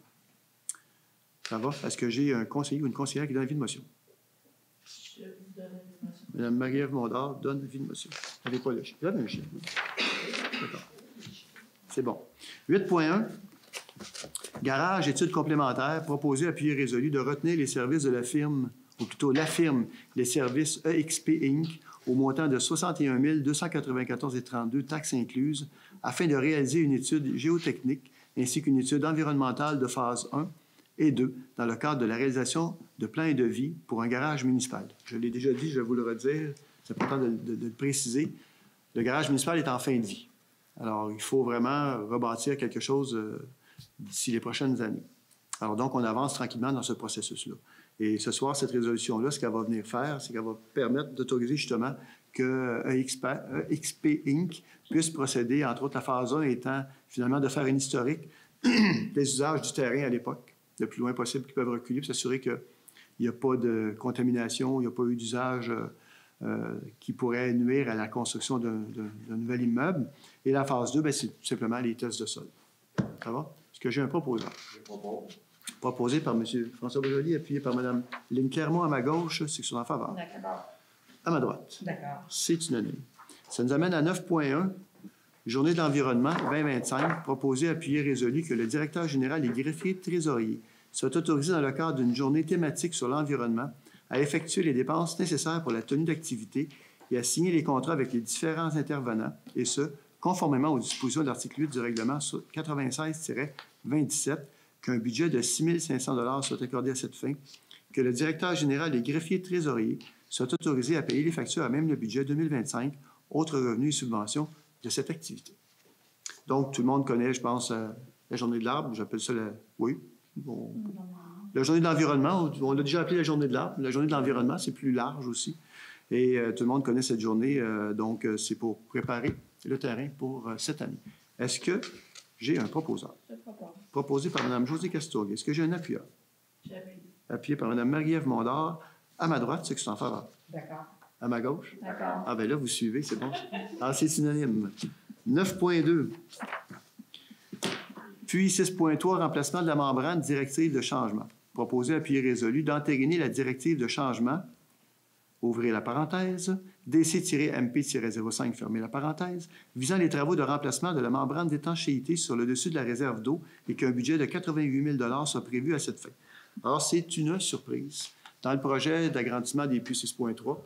Ça va? Est-ce que j'ai un conseiller ou une conseillère qui donne avis de motion? Je vous donne une motion. Mme Marie-Ève Mondard donne avis de motion. Vous n'avez pas le chien. Vous avez un chien. D'accord. C'est bon. 8.1. Garage, études complémentaires, proposé, appuyé, résolu de retenir les services de la firme, ou plutôt la firme, les services EXP Inc., au montant de 61 294,32 taxes incluses, afin de réaliser une étude géotechnique ainsi qu'une étude environnementale de phase 1 et 2 dans le cadre de la réalisation de plans et devis pour un garage municipal. Je l'ai déjà dit, je vais vous le redire, c'est important de le préciser. Le garage municipal est en fin de vie. Alors, il faut vraiment rebâtir quelque chose d'ici les prochaines années. Alors, donc, on avance tranquillement dans ce processus-là. Et ce soir, cette résolution-là, ce qu'elle va venir faire, c'est qu'elle va permettre d'autoriser justement que EXP Inc. puisse procéder, entre autres la phase 1 étant finalement de faire un historique des usages du terrain à l'époque, le plus loin possible qu'ils peuvent reculer pour s'assurer qu'il n'y a pas de contamination, il n'y a pas eu d'usage qui pourrait nuire à la construction d'un nouvel immeuble. Et la phase 2, c'est tout simplement les tests de sol. Ça va? Est-ce que j'ai un proposeur? Je propose. Proposé par M. François Beaujolais, appuyé par Mme Lynne Clermont à ma gauche, c'est que sont en faveur. D'accord. À ma droite. D'accord. C'est unanime. Ça nous amène à 9.1, Journée de l'environnement 2025, proposé, appuyé, résolu que le directeur général et greffier trésorier soit autorisé dans le cadre d'une journée thématique sur l'environnement à effectuer les dépenses nécessaires pour la tenue d'activité et à signer les contrats avec les différents intervenants, et ce, conformément aux dispositions de l'article 8 du règlement 96-2017, qu'un budget de 6 500 $ soit accordé à cette fin, que le directeur général et greffier trésorier soit autorisé à payer les factures à même le budget 2025, autres revenus et subventions de cette activité. Donc, tout le monde connaît, je pense, la journée de l'arbre, j'appelle ça la... Oui. Bon. La journée de l'environnement, on l'a déjà appelé la journée de l'arbre. La journée de l'environnement, c'est plus large aussi. Et tout le monde connaît cette journée, donc c'est pour préparer le terrain pour cette année. Est-ce que j'ai un proposeur? Je propose. Proposé par Mme Josée Castorguay. Est-ce que j'ai un appuyeur? J'appuie. Appuyé par Mme Marie-Ève Mondard. À ma droite, c'est que je suis en faveur. D'accord. À ma gauche? D'accord. Ah, bien là, vous suivez, c'est bon. Ah, c'est synonyme. 9.2. Puis 6.3, remplacement de la membrane directive de changement. Proposé, appuyé, résolu d'entériner la directive de changement, ouvrez la parenthèse, DC-MP-05, fermez la parenthèse, visant les travaux de remplacement de la membrane d'étanchéité sur le dessus de la réserve d'eau et qu'un budget de 88 000 $ soit prévu à cette fin. Alors, c'est une surprise. Dans le projet d'agrandissement des puits 6.3,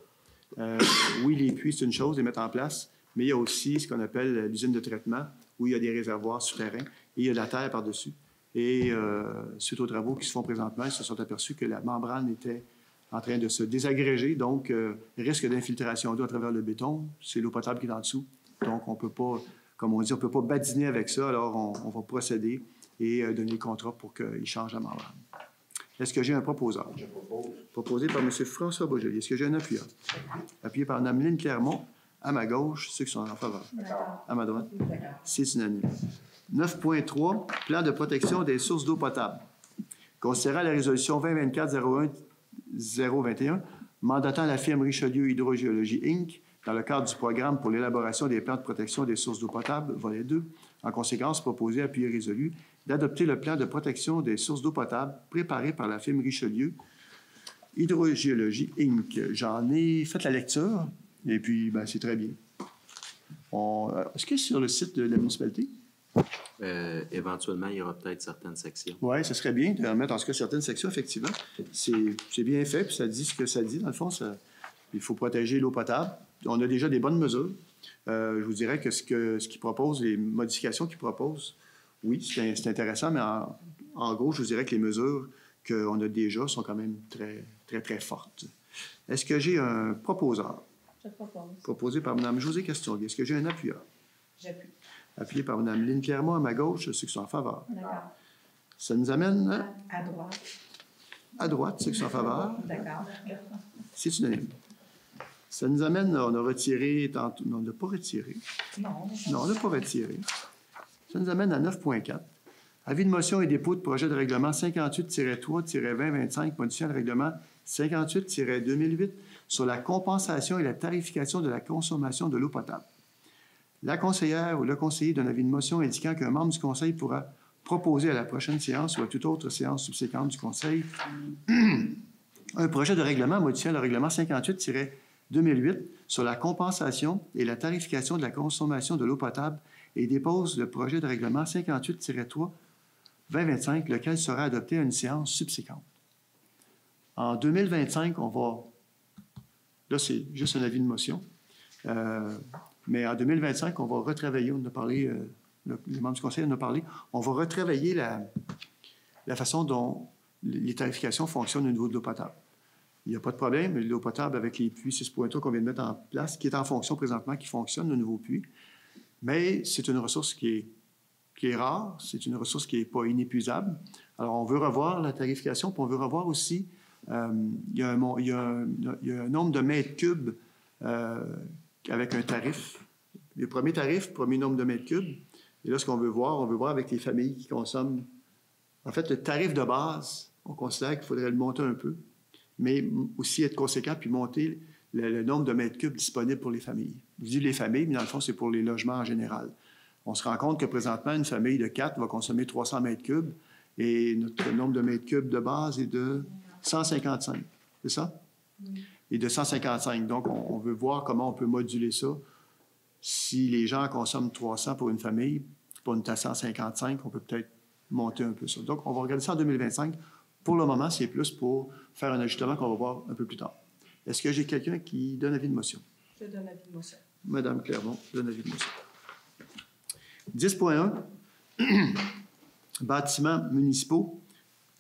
oui, les puits, c'est une chose, les mettre en place, mais il y a aussi ce qu'on appelle l'usine de traitement, où il y a des réservoirs souterrains et il y a de la terre par-dessus. Et suite aux travaux qui se font présentement, ils se sont aperçus que la membrane était en train de se désagréger, donc risque d'infiltration d'eau à travers le béton, c'est l'eau potable qui est en dessous. Donc, on ne peut pas, comme on dit, on ne peut pas badiner avec ça, alors on va procéder et donner le contrat pour qu'il change la membrane. Est-ce que j'ai un proposeur? Je propose. Proposé par M. François Beaujolais. Est-ce que j'ai un appuyeur? Appuyé par Mme Lynne Clermont. À ma gauche, ceux qui sont en faveur. D'accord. À ma droite, D'accord. c'est unanime. 9.3, plan de protection des sources d'eau potable. Considérant la résolution 2024-01-021, mandatant la firme Richelieu Hydrogéologie Inc. dans le cadre du programme pour l'élaboration des plans de protection des sources d'eau potable, volet 2, en conséquence, proposé, appuyé, résolu, d'adopter le plan de protection des sources d'eau potable préparé par la firme Richelieu Hydrogéologie Inc. J'en ai fait la lecture, et puis, ben, c'est très bien. Est-ce que c'est sur le site de la municipalité? Éventuellement, il y aura peut-être certaines sections. Oui, ce serait bien de remettre en tout cas certaines sections, effectivement. C'est bien fait, puis ça dit ce que ça dit. Dans le fond, il faut protéger l'eau potable. On a déjà des bonnes mesures. Je vous dirais que ce qu'ils proposent, les modifications qu'ils proposent, oui, c'est intéressant, mais en gros, je vous dirais que les mesures qu'on a déjà sont quand même très, très, très fortes. Est-ce que j'ai un proposeur? Je propose. Proposé par Mme Josée Castorguay. Est-ce que j'ai un appuyeur? J'appuie. Appuyé par Mme Lynne Clermont à ma gauche, ceux qui sont en faveur. D'accord. Ça nous amène À droite. à droite, ceux qui sont en faveur. D'accord. C'est unanime. Ça nous amène, on a retiré tantôt. Non, on n'a pas retiré. Non. Non, on n'a pas retiré. Ça nous amène à 9.4. Avis de motion et dépôt de projet de règlement 58-3-2025, modifiant le règlement 58-2008 sur la compensation et la tarification de la consommation de l'eau potable. La conseillère ou le conseiller donne avis de motion indiquant qu'un membre du conseil pourra proposer à la prochaine séance ou à toute autre séance subséquente du conseil un projet de règlement modifiant le règlement 58-2008 sur la compensation et la tarification de la consommation de l'eau potable et dépose le projet de règlement 58-3-2025, lequel sera adopté à une séance subséquente. En 2025, on va... Là, c'est juste un avis de motion. Mais en 2025, on va retravailler, on en a parlé, les membres du conseil en ont parlé, on va retravailler la façon dont les tarifications fonctionnent au niveau de l'eau potable. Il n'y a pas de problème, l'eau potable avec les puits 6.3 qu'on vient de mettre en place, qui est en fonction présentement, qui fonctionne, le nouveau puits, mais c'est une ressource qui est rare, c'est une ressource qui n'est pas inépuisable. Alors, on veut revoir la tarification, puis on veut revoir aussi, il y a un nombre de mètres cubes avec un tarif. Le premier tarif, premier nombre de mètres cubes. Et là, ce qu'on veut voir avec les familles qui consomment. En fait, le tarif de base, on considère qu'il faudrait le monter un peu, mais aussi être conséquent puis monter le nombre de mètres cubes disponibles pour les familles. Je dis les familles, mais dans le fond, c'est pour les logements en général. On se rend compte que présentement, une famille de 4 va consommer 300 mètres cubes et notre nombre de mètres cubes de base est de 155. C'est ça? Oui. Et de 155. Donc, on veut voir comment on peut moduler ça. Si les gens consomment 300 pour une famille, pour une tasse 155, on peut peut-être monter un peu ça. Donc, on va regarder ça en 2025. Pour le moment, c'est plus pour faire un ajustement qu'on va voir un peu plus tard. Est-ce que j'ai quelqu'un qui donne avis de motion? Je donne avis de motion. Madame Clermont donne avis de motion. 10.1, bâtiments municipaux,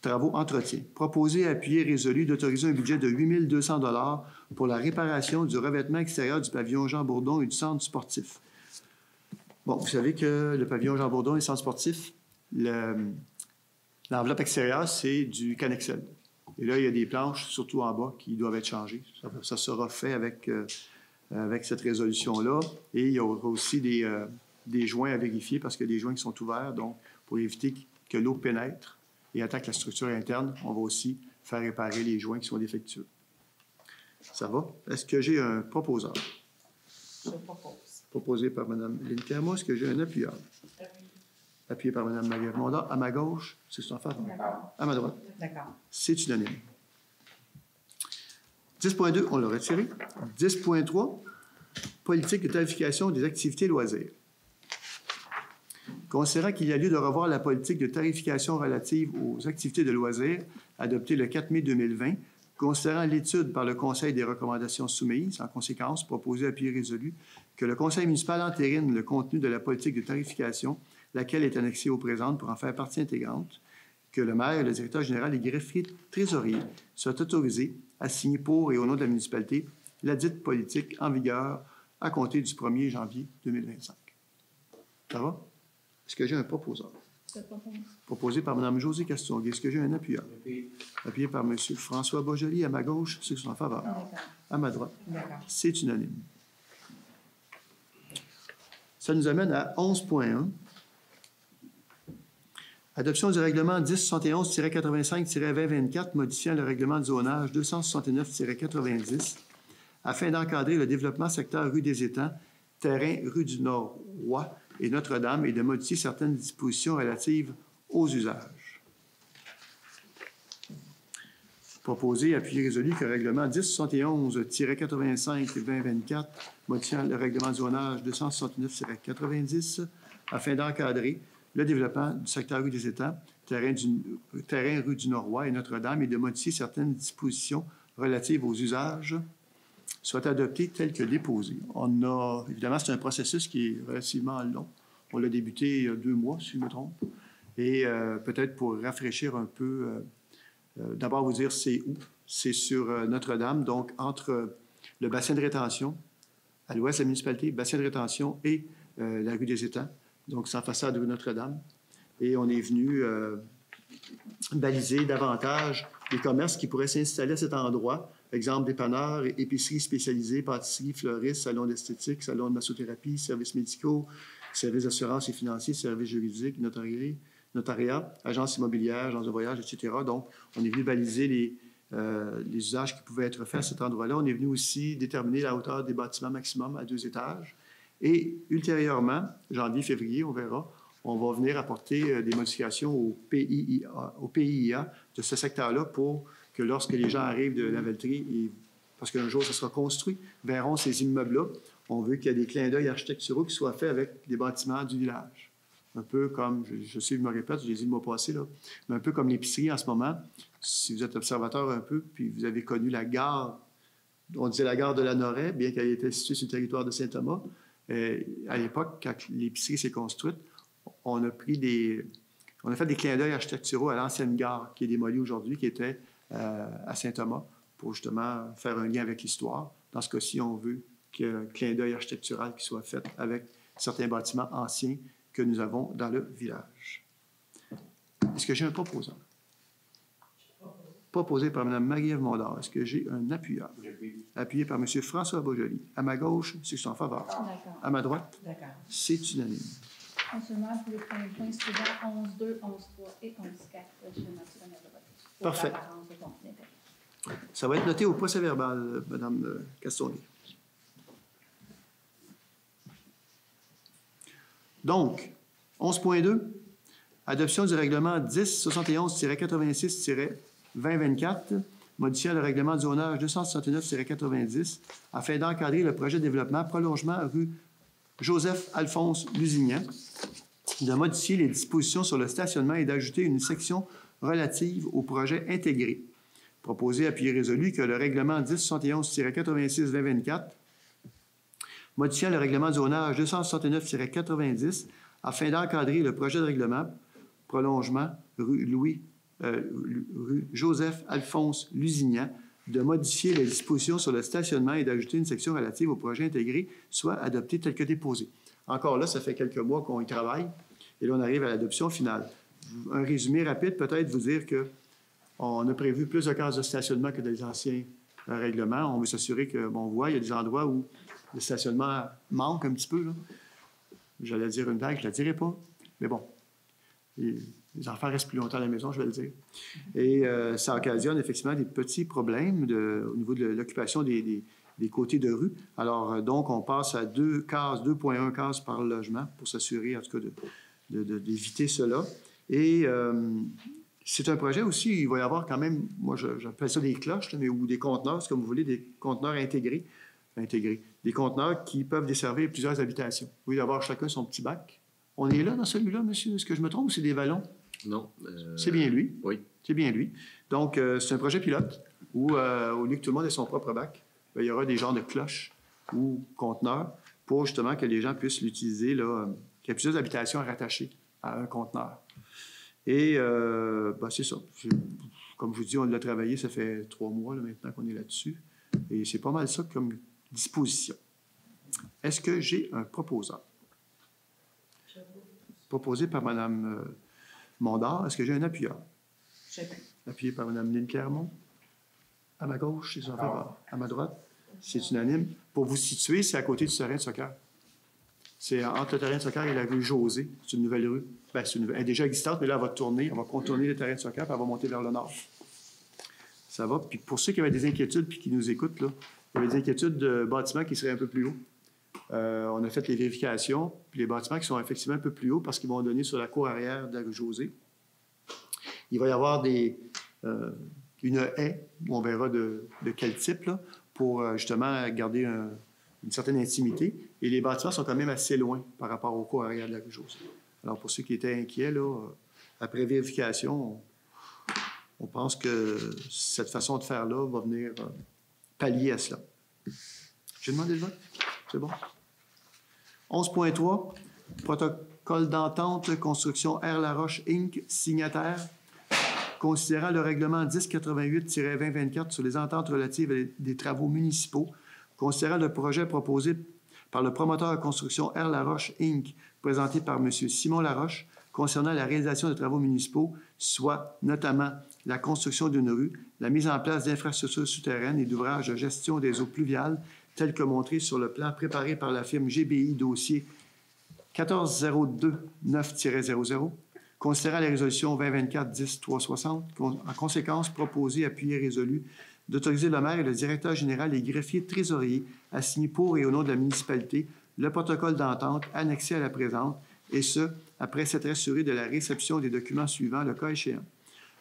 travaux, entretien. Proposer, appuyer, résolu d'autoriser un budget de 8 200 $ pour la réparation du revêtement extérieur du pavillon Jean Bourdon et du centre sportif. Bon, vous savez que le pavillon Jean Bourdon et le centre sportif, l'enveloppe extérieure, c'est du Cannexel. Et là, il y a des planches, surtout en bas, qui doivent être changées. Ça sera fait avec cette résolution-là. Et il y aura aussi des joints à vérifier parce qu'il y a des joints qui sont ouverts. Donc, pour éviter que l'eau pénètre et attaque la structure interne, on va aussi faire réparer les joints qui sont défectueux. Ça va? Est-ce que j'ai un proposeur? Je propose. Proposé par Mme Lynn-Clermont. Est-ce que j'ai un appuyeur? Appuyé par Mme Maguire-Monda. À ma gauche, c'est son faveur. À ma droite. D'accord. C'est unanime. 10.2, on l'a retiré. 10.3, politique de tarification des activités loisirs. Considérant qu'il y a lieu de revoir la politique de tarification relative aux activités de loisirs adoptée le 4 mai 2020, considérant l'étude par le Conseil des recommandations soumises, en conséquence, proposé à pied résolu que le Conseil municipal entérine le contenu de la politique de tarification, laquelle est annexée aux présentes pour en faire partie intégrante, que le maire, le directeur général et greffier trésorier soient autorisés à signer pour et au nom de la municipalité la dite politique en vigueur à compter du 1er janvier 2025. Ça va? Est-ce que j'ai un proposeur? Proposé par Mme Josée Castonguay. Est-ce que j'ai un appuyeur? Appuyé par M. François Boisjoli. À ma gauche, ceux qui sont en faveur. À ma droite. C'est unanime. Ça nous amène à 11.1. Adoption du règlement 1071-85-2024 modifiant le règlement de zonage 269-90 afin d'encadrer le développement secteur rue des Étangs, terrain rue du Nord-Roi et Notre-Dame et de modifier certaines dispositions relatives aux usages. Proposé, appuyé, résolu que le règlement 1071-85-2024 modifiant le règlement de zonage 269-90 afin d'encadrer le développement du secteur rue des Étangs, terrain rue du Nord-Roi et Notre-Dame et de modifier certaines dispositions relatives aux usages soit adopté tel que déposé. Évidemment, c'est un processus qui est relativement long. On l'a débuté il y a 2 mois, si je me trompe. Et peut-être pour rafraîchir un peu, d'abord vous dire c'est où. C'est sur Notre-Dame, donc entre le bassin de rétention, à l'ouest de la municipalité, bassin de rétention et la rue des Étangs, donc sans façade rue Notre-Dame. Et on est venu baliser davantage les commerces qui pourraient s'installer à cet endroit. Exemple, dépanneurs, épiceries spécialisées, pâtisseries, fleuristes, salons d'esthétique, salons de massothérapie, services médicaux, services d'assurance et financiers, services juridiques, notariat, agences immobilières, agences de voyage, etc. Donc, on est venu baliser les usages qui pouvaient être faits à cet endroit-là. On est venu aussi déterminer la hauteur des bâtiments maximum à 2 étages. Et ultérieurement, janvier-février, on verra, on va venir apporter des modifications au PIA de ce secteur-là pour que lorsque les gens arrivent de la Valtrie, parce qu'un jour ça sera construit, verront ces immeubles-là, on veut qu'il y ait des clins d'œil architecturaux qui soient faits avec des bâtiments du village. Un peu comme, je sais, je me répète, je l'ai dit le mois passé, là, mais un peu comme l'épicerie en ce moment. Si vous êtes observateur un peu, puis vous avez connu la gare, on disait la gare de la Noret, bien qu'elle était située sur le territoire de Saint-Thomas, à l'époque, quand l'épicerie s'est construite, on a fait des clins d'œil architecturaux à l'ancienne gare qui est démolie aujourd'hui, qui était à Saint-Thomas, pour justement faire un lien avec l'histoire. Dans ce cas-ci, on veut qu'il y ait un clin d'œil architectural qui soit fait avec certains bâtiments anciens que nous avons dans le village. Est-ce que j'ai un proposant? proposé par Mme Marie-Ève Mondard. Est-ce que j'ai un appuyeur? Appuyé par M. François Beaujoli. À ma gauche, ceux qui sont en faveur. D'accord. À ma droite, D'accord. c'est unanime. Fonctionnaire pour les points suivants, 11-2, 11-3 et 11-4. Je vais noter la vote. Pour Parfait. l'apparence de conflit d'intérêt. Ça va être noté au procès-verbal, Mme Castonguay. Donc, 11.2, adoption du règlement 1071-86-2024, modifiant le règlement du zonage 269-90 afin d'encadrer le projet de développement prolongement rue Joseph-Alphonse Lusignan, de modifier les dispositions sur le stationnement et d'ajouter une section relative au projet intégré. Proposé, appuyé, résolu que le règlement 1071-86-2024, modifiant le règlement du zonage 269-90 afin d'encadrer le projet de règlement prolongement rue Joseph-Alphonse Lusignan, de modifier les dispositions sur le stationnement et d'ajouter une section relative au projet intégré, soit adopté tel que déposé. Encore là, ça fait quelques mois qu'on y travaille et là, on arrive à l'adoption finale. Un résumé rapide, peut-être vous dire qu'on a prévu plus de cases de stationnement que dans les anciens règlements. On veut s'assurer que, bon, on voit, il y a des endroits où le stationnement manque un petit peu, là. J'allais dire une vague, je ne la dirai pas, mais bon, les enfants restent plus longtemps à la maison, je vais le dire. Et ça occasionne effectivement des petits problèmes au niveau de l'occupation des côtés de rue. Alors, donc, on passe à 2,1 cases par logement pour s'assurer, en tout cas, d'éviter cela. Et c'est un projet aussi, il va y avoir quand même, moi, j'appelle ça des cloches, mais, ou des conteneurs, c'est comme vous voulez, des conteneurs intégrés, des conteneurs qui peuvent desservir plusieurs habitations. Oui, d'avoir chacun son petit bac. On est là dans celui-là, monsieur? Est-ce que je me trompe ou c'est des vallons? Non. C'est bien lui. Oui. C'est bien lui. Donc, c'est un projet pilote où, au lieu que tout le monde ait son propre bac, bien, il y aura des genres de cloches ou conteneurs pour justement que les gens puissent l'utiliser, là, qu'il y ait plusieurs habitations rattachées à un conteneur. Et ben, c'est ça. Comme je vous dis, on l'a travaillé, ça fait 3 mois là, maintenant qu'on est là-dessus. Et c'est pas mal ça comme disposition. Est-ce que j'ai un proposant? Proposé par Mme Mondard. Est-ce que j'ai un appuyeur? J'appuie. Appuyé par Mme Lynne Clermont. À ma gauche, c'est son faveur. À ma droite, c'est unanime. Pour vous situer, c'est à côté du terrain de soccer. C'est entre le terrain de soccer et la rue José. C'est une nouvelle rue. Bien, elle est déjà existante, mais là, elle va tourner. Elle va contourner le terrain de soccer, puis elle va monter vers le nord. Ça va. Puis pour ceux qui avaient des inquiétudes puis qui nous écoutent, là, il y avait des inquiétudes de bâtiments qui seraient un peu plus hauts. On a fait les vérifications, puis les bâtiments qui sont effectivement un peu plus hauts parce qu'ils vont donner sur la cour arrière de la rue José. Il va y avoir une haie, où on verra de quel type, là, pour justement garder une certaine intimité. Et les bâtiments sont quand même assez loin par rapport au cour arrière de la rue José. Alors, pour ceux qui étaient inquiets, là, après vérification, on pense que cette façon de faire-là va venir pallier à cela. J'ai demandé le vote? C'est bon? 11.3, protocole d'entente Construction R. Laroche, Inc., signataire, considérant le règlement 1088-2024 sur les ententes relatives à des travaux municipaux, considérant le projet proposé par le promoteur de construction R. Laroche, Inc., présenté par M. Simon Laroche, concernant la réalisation de travaux municipaux, soit notamment la construction d'une rue, la mise en place d'infrastructures souterraines et d'ouvrages de gestion des eaux pluviales, tel que montré sur le plan préparé par la firme GBI dossier 14029-00, considérant la résolution 2024-10-360, en conséquence, proposé, appuyé, résolu, d'autoriser le maire et le directeur général et greffier trésorier à signer pour et au nom de la municipalité le protocole d'entente annexé à la présente, et ce, après s'être assuré de la réception des documents suivants, le cas échéant.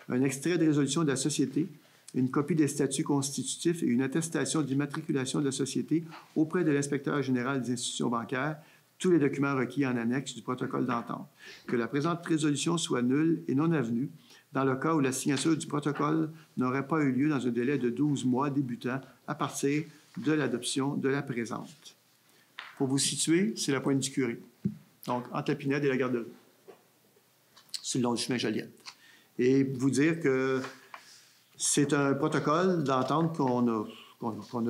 Un extrait de résolution de la société, une copie des statuts constitutifs et une attestation d'immatriculation de la société auprès de l'inspecteur général des institutions bancaires, tous les documents requis en annexe du protocole d'entente. Que la présente résolution soit nulle et non avenue dans le cas où la signature du protocole n'aurait pas eu lieu dans un délai de 12 mois débutant à partir de l'adoption de la présente. Pour vous situer, c'est la pointe du curé. Donc, entre la Pinède et la garderie, sur le long du chemin Joliette. Et vous dire que c'est un protocole d'entente qu'on a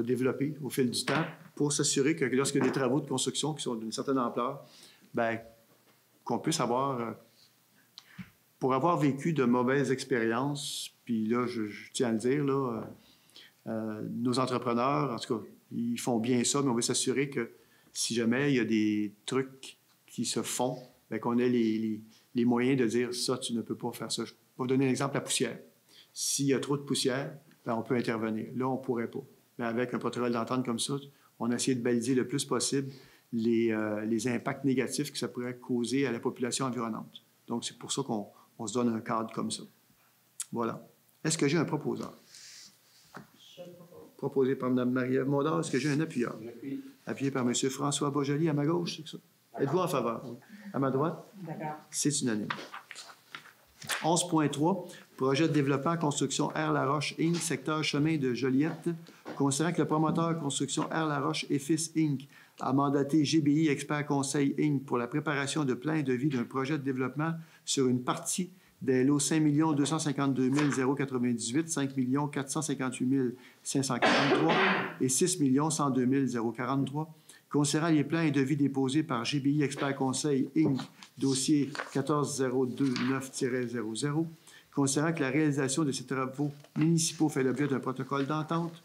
développé au fil du temps pour s'assurer que lorsqu'il y a des travaux de construction qui sont d'une certaine ampleur, bien, qu'on puisse avoir, pour avoir vécu de mauvaises expériences Puis là, je tiens à le dire, là, nos entrepreneurs, en tout cas, ils font bien ça, mais on veut s'assurer que si jamais il y a des trucs qui se font, bien, qu'on ait les moyens de dire ça, tu ne peux pas faire ça. Je vais vous donner un exemple, la poussière. S'il y a trop de poussière, bien, on peut intervenir. Là, on ne pourrait pas. Mais avec un protocole d'entente comme ça, on a essayé de baliser le plus possible les impacts négatifs que ça pourrait causer à la population environnante. Donc, c'est pour ça qu'on se donne un cadre comme ça. Voilà. Est-ce que j'ai un proposeur? Proposé par Mme Marie-Ève Mondor. Est-ce que j'ai un appuyeur? Appuyé par M. François Boisjoli à ma gauche, c'est ça? Êtes-vous en faveur? À ma droite? D'accord. C'est unanime. 11.3, projet de développement construction R. Laroche Inc., secteur chemin de Joliette, considérant que le promoteur construction R. Laroche et Fils Inc. a mandaté GBI Expert Conseil Inc. pour la préparation de plans de vie d'un projet de développement sur une partie des lots 5 252 098, 5 458 543 et 6 102 043, concernant les plans et devis déposés par GBI Expert Conseil Inc., dossier 14029-00, considérant que la réalisation de ces travaux municipaux fait l'objet d'un protocole d'entente,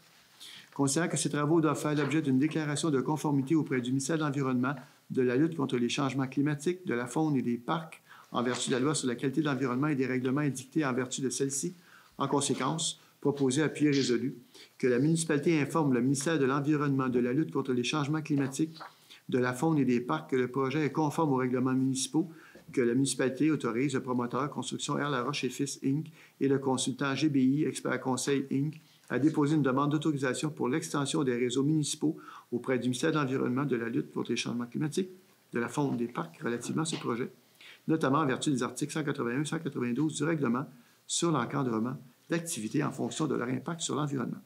considérant que ces travaux doivent faire l'objet d'une déclaration de conformité auprès du ministère de l'Environnement, de la lutte contre les changements climatiques, de la faune et des parcs, en vertu de la loi sur la qualité de l'environnement et des règlements édictés en vertu de celle-ci. En conséquence, proposé, appuyé, résolu, que la municipalité informe le ministère de l'Environnement, de la lutte contre les changements climatiques, de la faune et des parcs que le projet est conforme aux règlements municipaux, que la municipalité autorise le promoteur Construction R. Laroche et Fils Inc. et le consultant GBI Expert Conseil Inc. à déposer une demande d'autorisation pour l'extension des réseaux municipaux auprès du ministère de l'Environnement, de la lutte contre les changements climatiques, de la faune des parcs relativement à ce projet, notamment en vertu des articles 181 et 192 du règlement sur l'encadrement d'activités en fonction de leur impact sur l'environnement.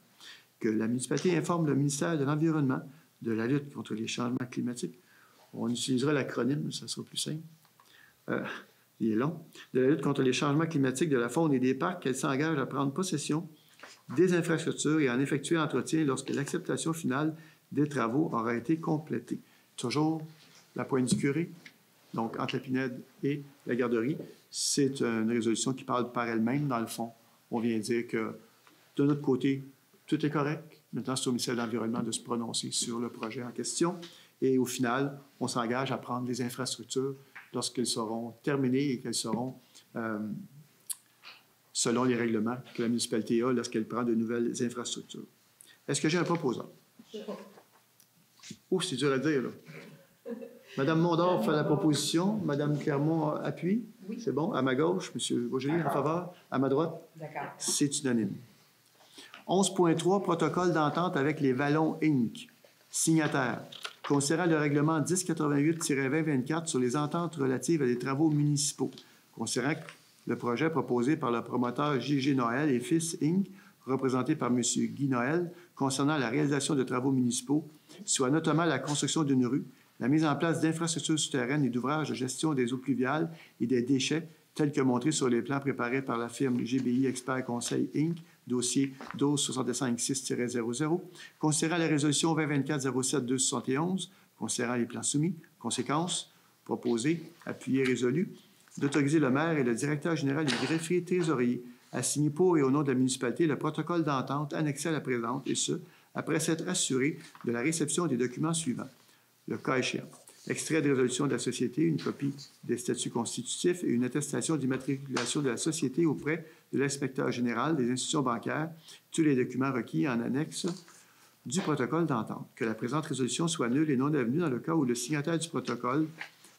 Que la municipalité informe le ministère de l'Environnement, de la lutte contre les changements climatiques. On utilisera l'acronyme, ça sera plus simple. Il est long. De la lutte contre les changements climatiques, de la faune et des parcs, qu'elle s'engage à prendre possession des infrastructures et à en effectuer l'entretien lorsque l'acceptation finale des travaux aura été complétée. Toujours la pointe du curé, donc entre la Pinède et la garderie. C'est une résolution qui parle par elle-même, dans le fond. On vient dire que, de notre côté, tout est correct. Maintenant, c'est au ministère de l'Environnement de se prononcer sur le projet en question. Et au final, on s'engage à prendre les infrastructures lorsqu'elles seront terminées et qu'elles seront selon les règlements que la municipalité a lorsqu'elle prend de nouvelles infrastructures. Est-ce que j'ai un proposant? Oh, c'est dur à dire, là. Madame Mondor fait la proposition. Madame Clermont appuie. Oui. C'est bon. À ma gauche, M. Boisjoli, en faveur. À ma droite. D'accord. C'est unanime. 11.3, protocole d'entente avec les Vallons Inc. Signataire. Considérant le règlement 1088-2024 sur les ententes relatives à des travaux municipaux. Considérant le projet proposé par le promoteur J.G. Noël et Fils Inc., représenté par M. Guy Noël, concernant la réalisation de travaux municipaux, soit notamment la construction d'une rue, la mise en place d'infrastructures souterraines et d'ouvrages de gestion des eaux pluviales et des déchets, tels que montrés sur les plans préparés par la firme GBI Expert Conseil Inc., dossier 1265-6-00, considérant la résolution 2024-07-271, considérant les plans soumis, conséquence, proposé, appuyé, résolu, d'autoriser le maire et le directeur général du greffier trésorier à signer pour et au nom de la municipalité le protocole d'entente annexé à la présente, et ce, après s'être assuré de la réception des documents suivants. Le cas échéant, extrait de résolution de la société, une copie des statuts constitutifs et une attestation d'immatriculation de la société auprès de l'inspecteur général des institutions bancaires, tous les documents requis en annexe du protocole d'entente. Que la présente résolution soit nulle et non avenue dans le cas où le signataire du protocole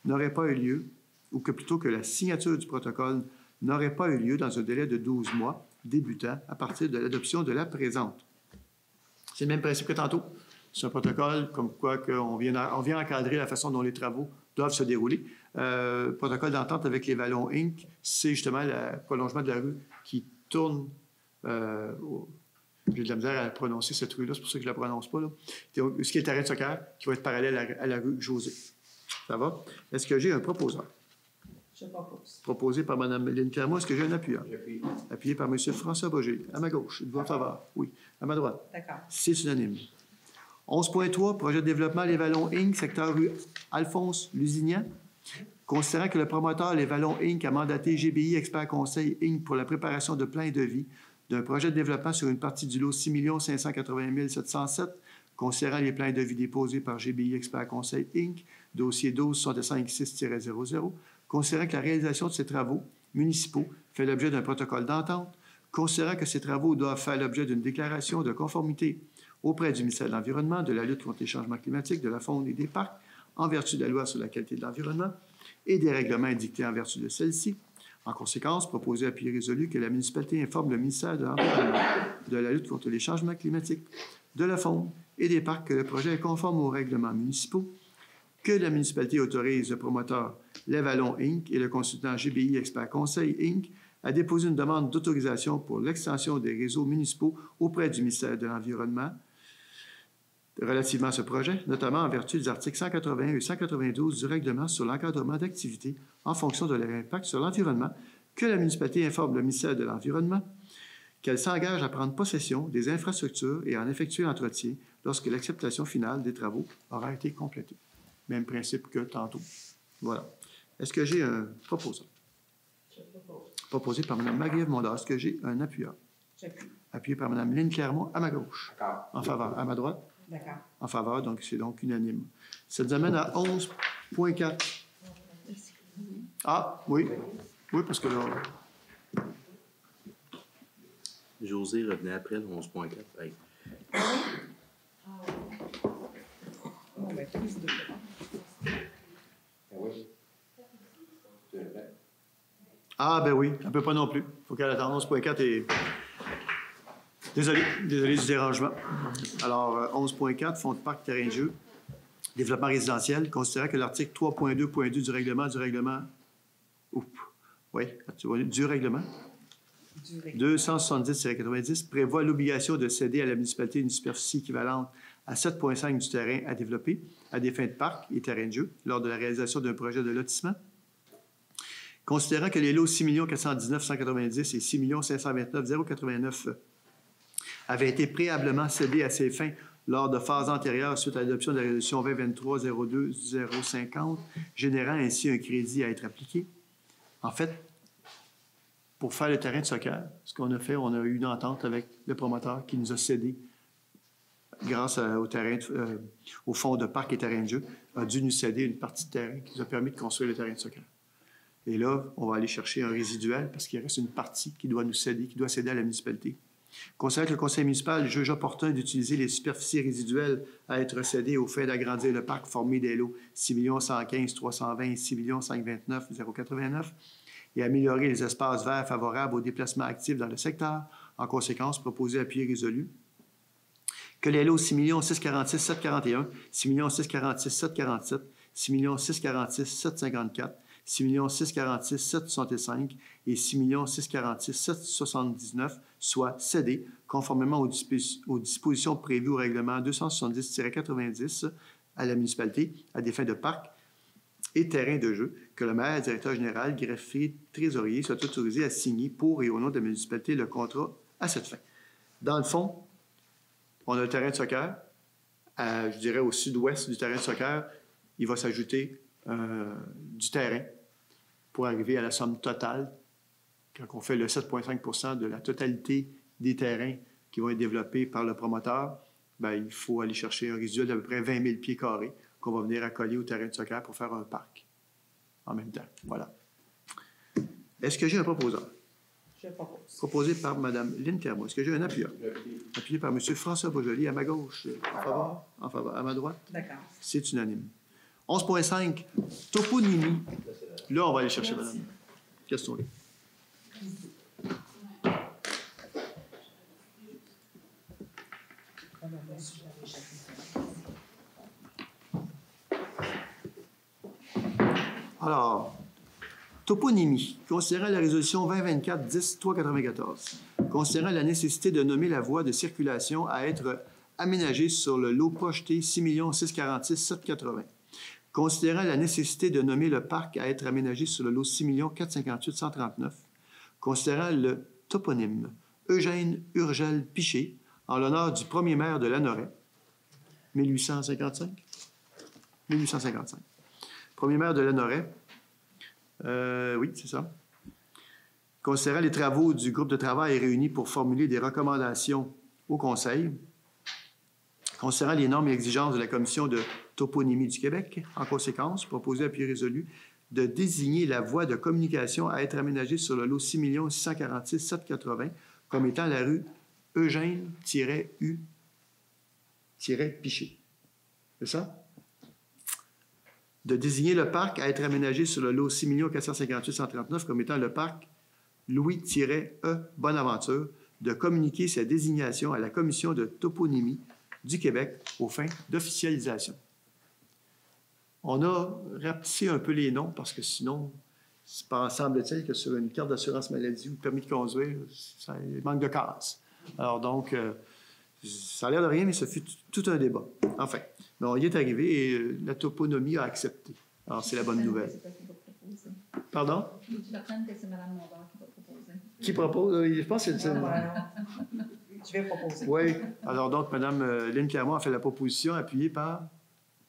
n'aurait pas eu lieu, ou que plutôt que la signature du protocole n'aurait pas eu lieu dans un délai de 12 mois, débutant à partir de l'adoption de la présente. C'est le même principe que tantôt. C'est un protocole comme quoi on vient encadrer la façon dont les travaux doivent se dérouler. Protocole d'entente avec les Vallons Inc., c'est justement le prolongement de la rue qui tourne... J'ai de la misère à prononcer cette rue-là, c'est pour ça que je ne la prononce pas. Là. Ce qui est arrêt de soccer, qui va être parallèle à la rue José. Ça va? Est-ce que j'ai un proposeur? Je propose. Proposé par Mme Lynne Clermont. Est-ce que j'ai un appuyeur? J'appuie. Appuyé par M. François Boisjoli. À ma gauche. Une voix en faveur. Oui. À ma droite. D'accord. C'est unanime. 11.3, projet de développement Les Vallons Inc., secteur rue Alphonse-Lusignan. Considérant que le promoteur Les Vallons Inc. a mandaté GBI Expert Conseil Inc. pour la préparation de plans et devis d'un projet de développement sur une partie du lot 6 580 707, considérant les plans de devis déposés par GBI Expert Conseil Inc., dossier 12-65-6-00, considérant que la réalisation de ces travaux municipaux fait l'objet d'un protocole d'entente, considérant que ces travaux doivent faire l'objet d'une déclaration de conformité auprès du ministère de l'Environnement, de la lutte contre les changements climatiques, de la faune et des parcs, en vertu de la loi sur la qualité de l'environnement et des règlements édictés en vertu de celle-ci. En conséquence, proposé à pied résolu que la municipalité informe le ministère de l'Environnement, de la lutte contre les changements climatiques, de la faune et des parcs que le projet est conforme aux règlements municipaux, que la municipalité autorise le promoteur L'Avalon Inc. et le consultant GBI Expert Conseil Inc. à déposer une demande d'autorisation pour l'extension des réseaux municipaux auprès du ministère de l'Environnement relativement à ce projet, notamment en vertu des articles 181 et 192 du règlement sur l'encadrement d'activités en fonction de leur impact sur l'environnement, que la municipalité informe le ministère de l'Environnement qu'elle s'engage à prendre possession des infrastructures et à en effectuer l'entretien lorsque l'acceptation finale des travaux aura été complétée. Même principe que tantôt. Voilà. Est-ce que j'ai un proposant? Je propose. Proposé par Mme Marie-Ève Mondor. Est-ce que j'ai un appuyeur? J'appuie. Appuyé par Mme Lynne Clermont à ma gauche. D'accord. En faveur. À ma droite? D'accord. En faveur, donc c'est donc unanime. Ça nous amène à 11.4. Ah, oui. Oui, parce que là... José revenait après le 11.4. Hey. Bon, ben, prise de... Ah, ben oui, elle ne peut pas non plus. Il faut qu'elle attende 11.4 et... Désolé du dérangement. Alors, 11.4, fonds de parc, terrain de jeu, développement résidentiel, considérant que l'article 3.2.2 du règlement... Oups, oui, du règlement 270-90 prévoit l'obligation de céder à la municipalité une superficie équivalente à 7,5 du terrain à développer à des fins de parc et terrain de jeu lors de la réalisation d'un projet de lotissement. Considérant que les lots 6 419 190 et 6 529 089 avaient été préalablement cédés à ces fins lors de phases antérieures suite à l'adoption de la résolution 2023-02-050, générant ainsi un crédit à être appliqué. En fait, pour faire le terrain de soccer, ce qu'on a fait, on a eu une entente avec le promoteur qui nous a cédé, grâce au fonds de parc et terrain de jeu, a dû nous céder une partie de terrain qui nous a permis de construire le terrain de soccer. Et là, on va aller chercher un résiduel parce qu'il reste une partie qui doit nous céder, qui doit céder à la municipalité. Considérant que le conseil municipal juge opportun d'utiliser les superficies résiduelles à être cédées aux fins d'agrandir le parc formé des lots 6 115 320 et 6 529 089 et améliorer les espaces verts favorables au déplacement actif dans le secteur, en conséquence, proposé à pied résolu. Que les lots 6 646 741, 6 646 747, 6 646 754, 6 646 765 et 6 646 779 soient cédés conformément aux dispositions prévues au règlement 270-90 à la municipalité à des fins de parc et terrain de jeu, que le maire, directeur général, greffier, trésorier soient autorisés à signer pour et au nom de la municipalité le contrat à cette fin. Dans le fond, on a le terrain de soccer. Je dirais au sud-ouest du terrain de soccer, il va s'ajouter du terrain pour arriver à la somme totale. Quand on fait le 7,5 % de la totalité des terrains qui vont être développés par le promoteur, bien, il faut aller chercher un résiduel d'à peu près 20 000 pieds carrés qu'on va venir accoler au terrain de soccer pour faire un parc en même temps. Voilà. Est-ce que j'ai un proposeur? Je propose. Proposé par Mme Lynne Clermont. Est-ce que j'ai un appuyeur? Appuyé par M. François Beaujoli à ma gauche. En faveur? En faveur. À ma droite? D'accord. C'est unanime. 11.5, toponymie. Là, on va aller chercher Mme. Question-là. Alors, toponymie. Considérant la résolution 2024-10-394, considérant la nécessité de nommer la voie de circulation à être aménagée sur le lot projeté 6 646 780, considérant la nécessité de nommer le parc à être aménagé sur le lot 6 458 139, considérant le toponyme Eugène Urgel Piché en l'honneur du premier maire de Lanoret, 1855. 1855. Premier maire de Lanoret. Oui, c'est ça. Considérant les travaux du groupe de travail réuni pour formuler des recommandations au Conseil, considérant les normes et exigences de la Commission de toponymie du Québec, en conséquence, proposé à pied résolu de désigner la voie de communication à être aménagée sur le lot 6 646 780 comme étant la rue Eugène-U-Piché. C'est ça? De désigner le parc à être aménagé sur le lot 6 458 139 comme étant le parc Louis-E Bonaventure, de communiquer sa désignation à la Commission de toponymie du Québec aux fins d'officialisation. On a rapetissé un peu les noms parce que sinon, semble-t-il que sur une carte d'assurance maladie ou permis de conduire, il manque de cases. Alors donc, ça a l'air de rien, mais ce fut tout un débat. Enfin, mais on y est arrivé et la toponymie a accepté. Alors, c'est la bonne nouvelle. C'est toi qui vas proposer. Pardon? Je suis certaine que c'est Mme Mondor qui va proposer. Qui propose? Je pense que c'est... Je vais proposer. Oui. Alors donc, Mme Lynne Clermont a fait la proposition appuyée par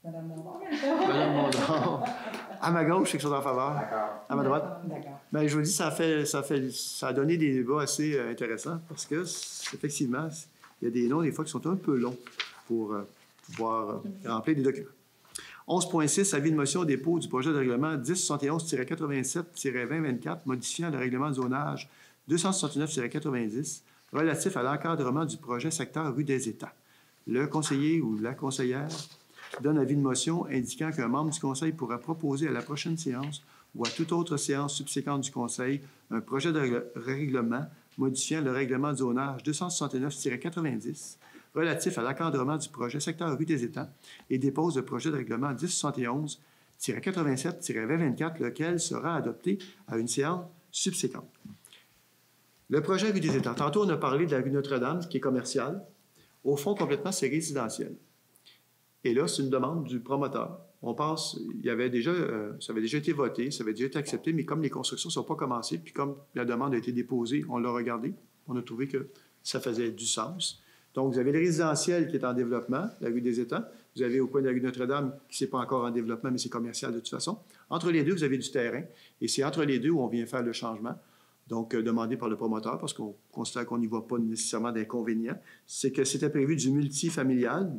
Mme Mondor. Mme Mondor. À ma gauche, c'est que sont en faveur. D'accord. À ma droite. D'accord. Bien, je vous dis, ça a donné des débats assez intéressants parce que, effectivement, il y a des noms, des fois, qui sont un peu longs pour pouvoir remplir des documents. 11.6, avis de motion dépôt du projet de règlement 1071-87-2024 modifiant le règlement de zonage 269-90 relatif à l'encadrement du projet secteur rue des États. Le conseiller ou la conseillère donne avis de motion indiquant qu'un membre du conseil pourra proposer à la prochaine séance ou à toute autre séance subséquente du conseil un projet de règlement modifiant le règlement de zonage 269-90 relatif à l'encadrement du projet secteur rue des États et dépose le projet de règlement 1071-87-2024, lequel sera adopté à une séance subséquente. Le projet rue des États. Tantôt, on a parlé de la rue Notre-Dame, qui est commerciale. Au fond, complètement, c'est résidentiel. Et là, c'est une demande du promoteur. On pense, il y avait déjà, ça avait déjà été voté, ça avait déjà été accepté, mais comme les constructions ne sont pas commencées, puis comme la demande a été déposée, on l'a regardé, on a trouvé que ça faisait du sens. Donc, vous avez le résidentiel qui est en développement, la rue des États. Vous avez au coin de la rue Notre-Dame, qui n'est pas encore en développement, mais c'est commercial de toute façon. Entre les deux, vous avez du terrain. Et c'est entre les deux où on vient faire le changement. Donc, demandé par le promoteur, parce qu'on constate qu'on n'y voit pas nécessairement d'inconvénient. C'est que c'était prévu du multifamilial.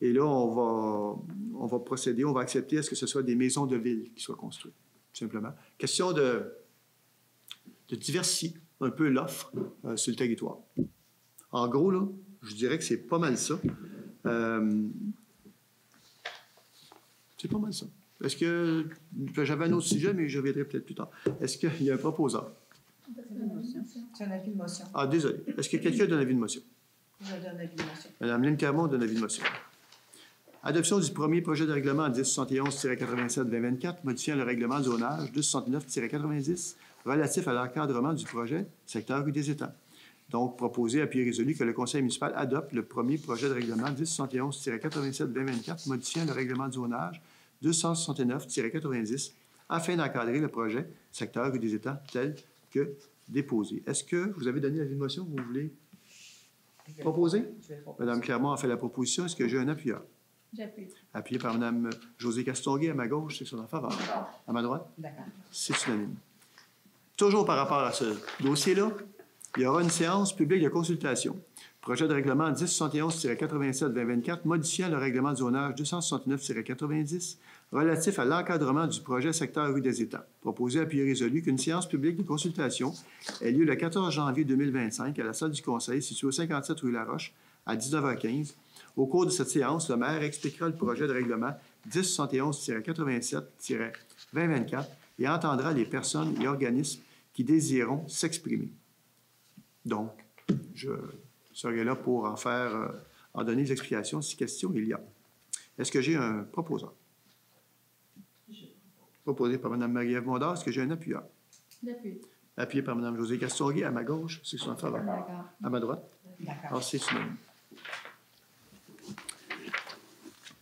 Et là, on va procéder, on va accepter à ce que ce soit des maisons de ville qui soient construites, tout simplement. Question de diversifier un peu l'offre sur le territoire. En gros, là, je dirais que c'est pas mal ça. C'est pas mal ça. Est-ce que... J'avais un autre sujet, mais je reviendrai peut-être plus tard. Est-ce qu'il y a un proposeur? C'est un avis de motion. Ah, désolé. Est-ce que quelqu'un donne avis de motion? Je donne avis de motion. Mme Lynne Clermont donne avis de motion. Adoption du premier projet de règlement 1071-87-2024 modifiant le règlement de zonage 269-90 relatif à l'encadrement du projet secteur rue des États. Donc, proposé à pied résolu que le conseil municipal adopte le premier projet de règlement 1071-87-2024 modifiant le règlement de zonage 269-90 afin d'encadrer le projet secteur rue des États tel que déposé. Est-ce que vous avez donné l'avis de motion? Vous voulez proposer? Je vais proposer. Mme Clermont a fait la proposition. Est-ce que j'ai un appuyeur? J'appuie. Appuyé par Mme Josée Castonguay à ma gauche, c'est son en faveur. À ma droite, D'accord. c'est unanime. Toujours par rapport à ce dossier-là, il y aura une séance publique de consultation. Projet de règlement 1071-87-2024 modifiant le règlement de zonage 269-90 relatif à l'encadrement du projet secteur rue des États. Proposé à pied résolu qu'une séance publique de consultation ait lieu le 14 janvier 2025 à la salle du Conseil située au 57 rue Laroche à 19h15. Au cours de cette séance, le maire expliquera le projet de règlement 1071-87-2024 et entendra les personnes et organismes qui désireront s'exprimer. Donc, je serai là pour en donner des explications si question il y a. Est-ce que j'ai un proposeur? Proposé par Mme Marie-Ève Mondor. Est-ce que j'ai un appuyeur? J'appuie. Appuyé par Mme Josée Castonguay à ma gauche, c'est son faveur. D'accord. À ma droite? D'accord. Alors, c'est unanime.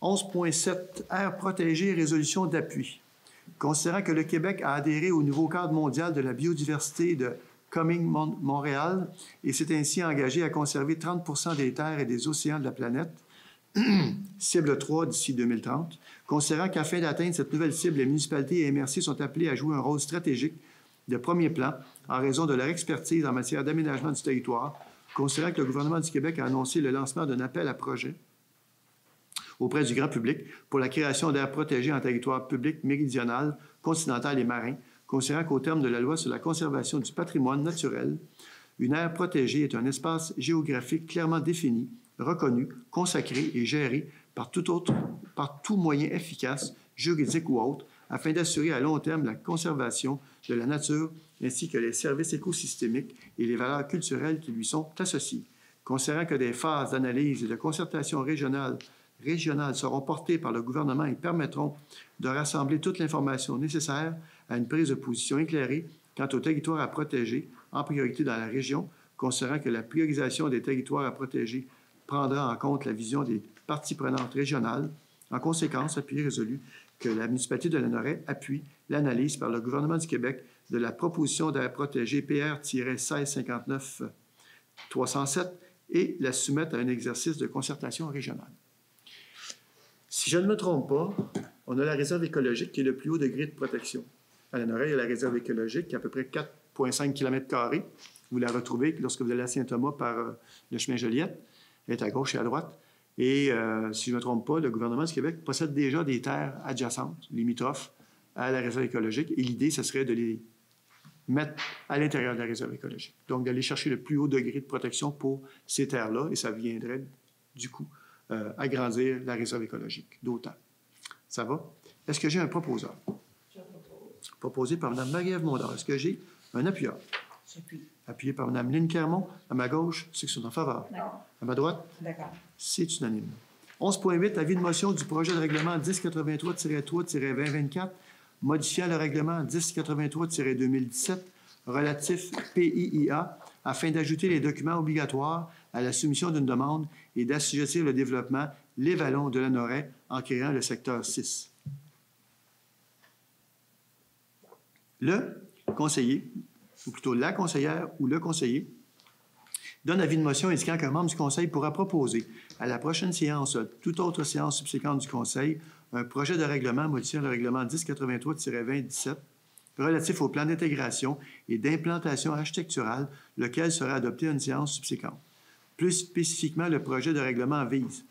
11.7, aires protégées et résolution d'appui. Considérant que le Québec a adhéré au nouveau cadre mondial de la biodiversité de Coming Montréal et s'est ainsi engagé à conserver 30 des terres et des océans de la planète, cible 3 d'ici 2030, considérant qu'afin d'atteindre cette nouvelle cible, les municipalités et MRC sont appelées à jouer un rôle stratégique de premier plan en raison de leur expertise en matière d'aménagement du territoire, considérant que le gouvernement du Québec a annoncé le lancement d'un appel à projet auprès du grand public pour la création d'aires protégées en territoire public méridional, continental et marin, considérant qu'au terme de la loi sur la conservation du patrimoine naturel, une aire protégée est un espace géographique clairement défini, reconnu, consacré et géré par tout moyen efficace, juridique ou autre, afin d'assurer à long terme la conservation de la nature ainsi que les services écosystémiques et les valeurs culturelles qui lui sont associées. Considérant que des phases d'analyse et de concertation régionales seront portées par le gouvernement et permettront de rassembler toute l'information nécessaire à une prise de position éclairée quant aux territoires à protéger, en priorité dans la région, considérant que la priorisation des territoires à protéger prendra en compte la vision des parties prenantes régionales. En conséquence, appuyé résolu que la municipalité de Lanoraie appuie l'analyse par le gouvernement du Québec de la proposition d'aire protégée PR-1659-307 et la soumettre à un exercice de concertation régionale. Si je ne me trompe pas, on a la réserve écologique qui est le plus haut degré de protection. À Lanoraie, il y a la réserve écologique qui est à peu près 4,5 km². Vous la retrouvez lorsque vous allez à Saint-Thomas par le chemin Joliette. Elle est à gauche et à droite. Et si je ne me trompe pas, le gouvernement du Québec possède déjà des terres adjacentes, limitrophes, à la réserve écologique. Et l'idée, ce serait de les mettre à l'intérieur de la réserve écologique. Donc, d'aller chercher le plus haut degré de protection pour ces terres-là. Et ça viendrait, du coup, agrandir la réserve écologique d'autant. Ça va? Est-ce que j'ai un proposeur? Proposé par Mme Marie-Ève Mondor. Est-ce que j'ai un appuyeur? J'appuie. Appuyé par Mme Lynne Clermont. À ma gauche, ceux qui sont en faveur. D'accord. À ma droite, D'accord. c'est unanime. 11.8, avis de motion du projet de règlement 1083-3-2024, modifiant le règlement 1083-2017 relatif PIIA afin d'ajouter les documents obligatoires à la soumission d'une demande et d'assujettir le développement les vallons de Lanoraie en créant le secteur 6. Le conseiller, ou plutôt la conseillère ou le conseiller, donne avis de motion indiquant qu'un membre du conseil pourra proposer à la prochaine séance, toute autre séance subséquente du conseil, un projet de règlement modifiant le règlement 1083-2017 relatif au plan d'intégration et d'implantation architecturale, lequel sera adopté à une séance subséquente. Plus spécifiquement, le projet de règlement vise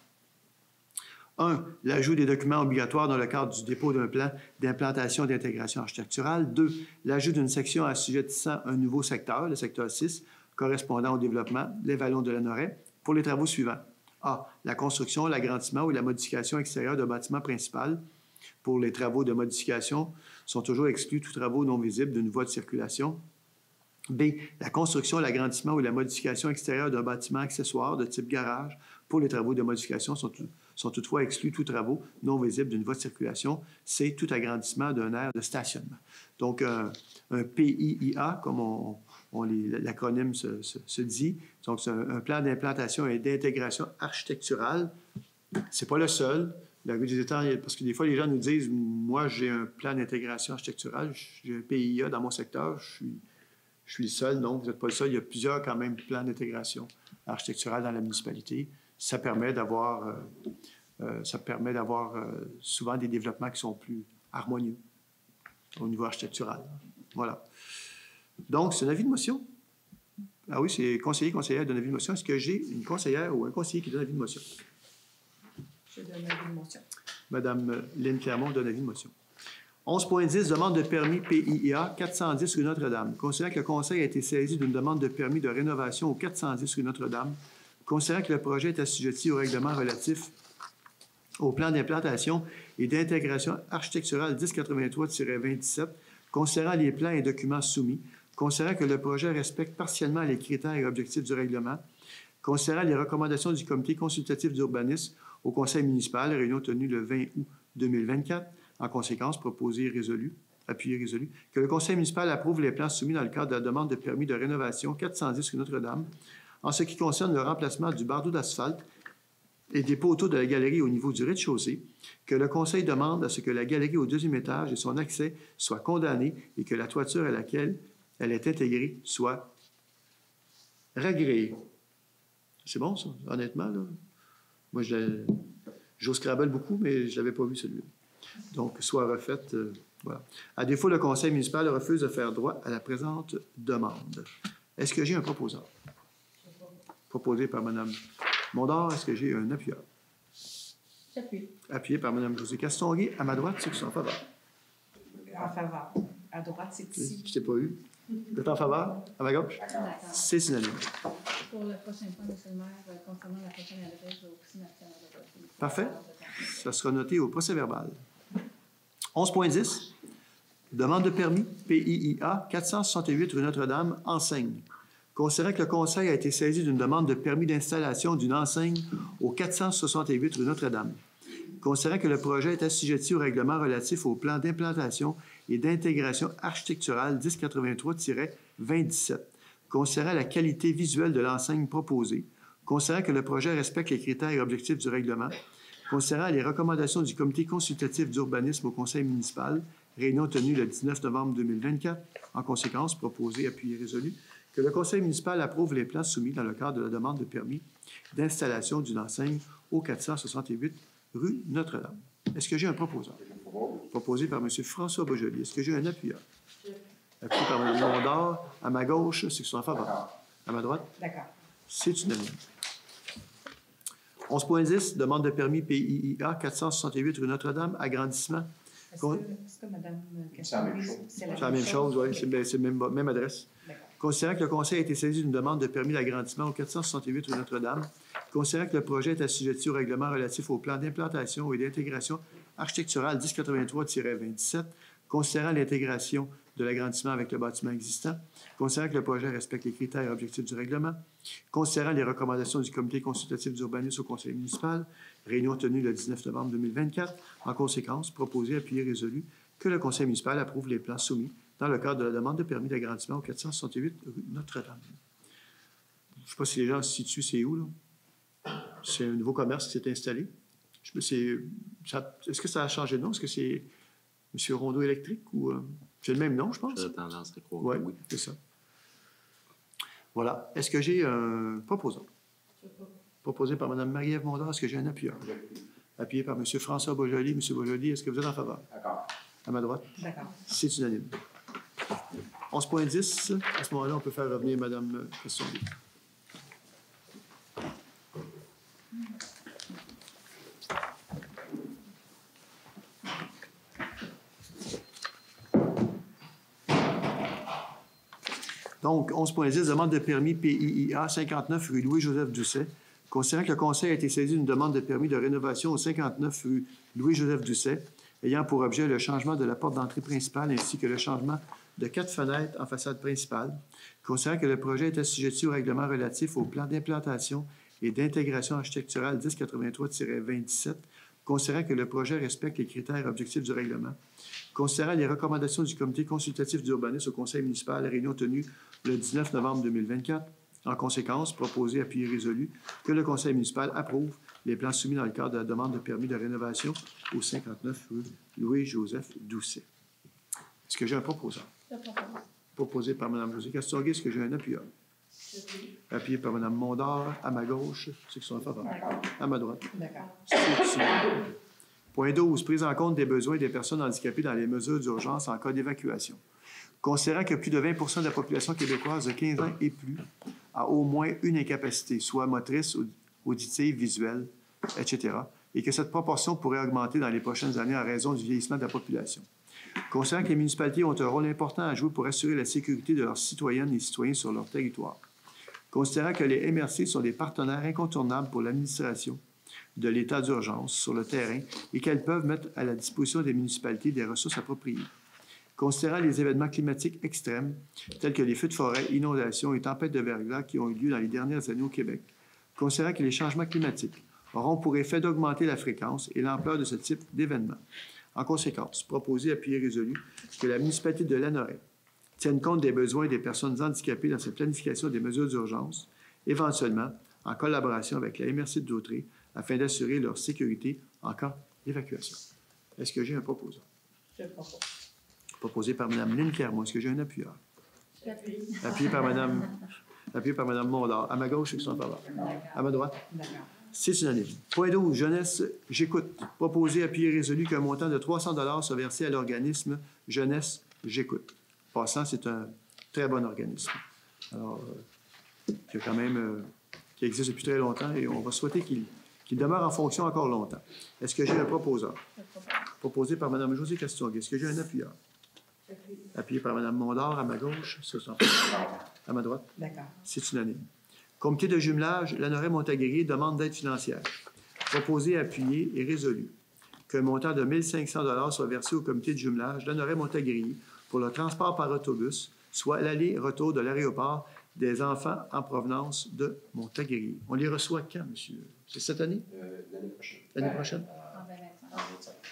1. L'ajout des documents obligatoires dans le cadre du dépôt d'un plan d'implantation et d'intégration architecturale. 2. L'ajout d'une section assujettissant un nouveau secteur, le secteur 6, correspondant au développement, les vallons de Lanoraie, pour les travaux suivants. A. La construction, l'agrandissement ou la modification extérieure d'un bâtiment principal. Pour les travaux de modification, sont toujours exclus tous travaux non visibles d'une voie de circulation. B. La construction, l'agrandissement ou la modification extérieure d'un bâtiment accessoire de type garage. Pour les travaux de modification, sont toutefois exclus tous travaux non visibles d'une voie de circulation. C. Tout agrandissement d'un aire de stationnement. Donc, un PIIA, comme l'acronyme se dit. Donc, c'est un plan d'implantation et d'intégration architecturale. Ce n'est pas le seul. La rue des Étangs, parce que des fois, les gens nous disent, moi, j'ai un plan d'intégration architecturale, j'ai un PIA dans mon secteur, je suis le seul. Non, vous n'êtes pas le seul. Il y a plusieurs, quand même, plans d'intégration architecturale dans la municipalité. Ça permet d'avoir souvent des développements qui sont plus harmonieux au niveau architectural. Voilà. Donc, c'est un avis de motion. Ah oui, c'est conseiller, conseillère donne avis de motion. Est-ce que j'ai une conseillère ou un conseiller qui donne avis de motion? Je donne avis de motion. Madame Lynne Clermont donne avis de motion. 11.10, demande de permis PIIA 410 rue Notre-Dame. Considérant que le Conseil a été saisi d'une demande de permis de rénovation au 410 rue Notre-Dame, considérant que le projet est assujetti au règlement relatif au plan d'implantation et d'intégration architecturale 1083-2017, considérant les plans et documents soumis, considérant que le projet respecte partiellement les critères et objectifs du règlement, considérant les recommandations du comité consultatif d'urbanisme au conseil municipal, réunion tenue le 20 août 2024, en conséquence, proposé et résolu, appuyé et résolu, que le conseil municipal approuve les plans soumis dans le cadre de la demande de permis de rénovation 410 rue Notre-Dame, en ce qui concerne le remplacement du bardeau d'asphalte et des poteaux de la galerie au niveau du rez-de-chaussée, que le conseil demande à ce que la galerie au deuxième étage et son accès soient condamnés et que la toiture à laquelle elle est intégrée soit ragréée. C'est bon, ça, honnêtement, là? Moi, j'ose Scrabble beaucoup, mais je ne l'avais pas vu, celui-là. Donc, soit refaite, Voilà. À défaut, le conseil municipal refuse de faire droit à la présente demande. Est-ce que j'ai un proposant? Proposé par Mme Mondor. Est-ce que j'ai un appuyeur? J'appuie. Appuyé par Mme Josée Castonguay. À ma droite, ceux qui sont en faveur. En faveur. À droite, c'est ici. Je ne t'ai pas eu. Vous êtes en faveur? À ma gauche? D'accord. C'est unanime. Pour le prochain point, M. le maire, concernant la prochaine adresse, je vais aussi marquer en adresse. Parfait. Ça sera noté au procès-verbal. 11.10. Demande de permis PIIA 468 rue Notre-Dame, enseigne. Considérant que le conseil a été saisi d'une demande de permis d'installation d'une enseigne au 468 rue Notre-Dame. Considérant que le projet est assujetti au règlement relatif au plan d'implantation et d'intégration architecturale 1083-2017. Considérant la qualité visuelle de l'enseigne proposée. Considérant que le projet respecte les critères et objectifs du règlement. Considérant les recommandations du comité consultatif d'urbanisme au conseil municipal, réunion tenue le 19 novembre 2024, en conséquence, proposé, appuyé, résolu, que le conseil municipal approuve les plans soumis dans le cadre de la demande de permis d'installation d'une enseigne au 468 rue Notre-Dame. Est-ce que j'ai un proposant? Proposé par M. François Beaujolais. Est-ce que j'ai un appuyeur? Appuyé par Mme Mondor. À ma gauche, ceux qui sont en faveur. À ma droite? D'accord. C'est unanime. 11.10, demande de permis PIIA 468 rue Notre-Dame, agrandissement. Est-ce que Mme Castonguay, c'est C'est la même chose, oui, c'est la même adresse. D'accord. Considérant que le conseil a été saisi d'une demande de permis d'agrandissement au 468 rue Notre-Dame, considérant que le projet est assujetti au règlement relatif au plan d'implantation et d'intégration architecturale 1083-27, considérant l'intégration de l'agrandissement avec le bâtiment existant, considérant que le projet respecte les critères et objectifs du règlement, considérant les recommandations du comité consultatif d'urbanisme au conseil municipal, réunion tenue le 19 novembre 2024, en conséquence, proposé, appuyé, résolu, que le conseil municipal approuve les plans soumis dans le cadre de la demande de permis d'agrandissement au 468 rue Notre-Dame. Je ne sais pas si les gens se situent, c'est où, là? C'est un nouveau commerce qui s'est installé. Est-ce que ça a changé de nom? Est-ce que c'est M. Rondeau Électrique ou... c'est le même nom, je pense? J'ai tendance à croire Ouais, que oui. c'est ça. Voilà. Est-ce que j'ai un proposant? Proposé par Mme Marie-Ève Mondor. Est-ce que j'ai un appuyeur? Appuyé par M. François Beaujolais. M. Beaujolais, est-ce que vous êtes en faveur? D'accord. À ma droite? D'accord. C'est unanime. 11.10. À ce moment-là, on peut faire revenir Mme Castonguay. Donc, 11.10, demande de permis PIIA 59 rue Louis-Joseph Doucet. Considérant que le conseil a été saisi d'une demande de permis de rénovation au 59 rue Louis-Joseph Doucet, ayant pour objet le changement de la porte d'entrée principale ainsi que le changement de 4 fenêtres en façade principale. Considérant que le projet est assujetti au règlement relatif au plan d'implantation et d'intégration architecturale 1083-27, considérant que le projet respecte les critères et objectifs du règlement. Considérant les recommandations du comité consultatif d'urbanisme au conseil municipal, réunion tenue le 19 novembre 2024, en conséquence, proposé, appuyé, résolu, que le conseil municipal approuve les plans soumis dans le cadre de la demande de permis de rénovation au 59 rue Louis-Joseph Doucet. Est-ce que j'ai un proposant? Je propose. Proposé par Mme Josée Castonguay. Est-ce que j'ai un appuyeur? Appuyé par Mme Mondor. À ma gauche, ceux qui sont en faveur. À ma droite. D'accord. Point 12. Prise en compte des besoins des personnes handicapées dans les mesures d'urgence en cas d'évacuation. Considérant que plus de 20 % de la population québécoise de 15 ans et plus a au moins une incapacité, soit motrice, auditive, visuelle, etc., et que cette proportion pourrait augmenter dans les prochaines années en raison du vieillissement de la population. Considérant que les municipalités ont un rôle important à jouer pour assurer la sécurité de leurs citoyennes et citoyens sur leur territoire. Considérant que les MRC sont des partenaires incontournables pour l'administration de l'état d'urgence sur le terrain et qu'elles peuvent mettre à la disposition des municipalités des ressources appropriées. Considérant les événements climatiques extrêmes, tels que les feux de forêt, inondations et tempêtes de verglas qui ont eu lieu dans les dernières années au Québec, considérant que les changements climatiques auront pour effet d'augmenter la fréquence et l'ampleur de ce type d'événements. En conséquence, proposé, appuyé, résolu, que la municipalité de Lanoraie tienne compte des besoins des personnes handicapées dans sa planification des mesures d'urgence, éventuellement en collaboration avec la MRC de Dautrey, afin d'assurer leur sécurité en cas d'évacuation. Est-ce que j'ai un proposant? Je propose. Proposé par Mme Lynne Clermont. Est-ce que j'ai un appuyeur? J'appuie. Appuyé par Mme Mondor. À ma gauche, ceux qui sont en faveur. À ma droite. D'accord. C'est unanime. Point 12. Jeunesse, j'écoute. Proposé, appuyé, résolu qu'un montant de 300 soit versé à l'organisme Jeunesse, j'écoute. Passant, c'est un très bon organisme. Alors, qui, a quand même, qui existe depuis très longtemps et on va souhaiter qu'il demeure en fonction encore longtemps. Est-ce que j'ai un proposeur? Proposé par Mme Josée Castonguay. Est-ce que j'ai un appuyeur? Appuyé par Mme Mondor à ma gauche, à ma droite. D'accord. C'est unanime. Comité de jumelage, Lanoret-Montaguerrier demande d'aide financière. Proposé, appuyé et résolu. Qu'un montant de 1 500 soit versé au comité de jumelage Lanoret-Montaguerrier pour le transport par autobus, soit l'aller-retour de l'aéroport des enfants en provenance de Montaguerrier. On les reçoit quand, monsieur? C'est cette année? L'année prochaine. L'année prochaine?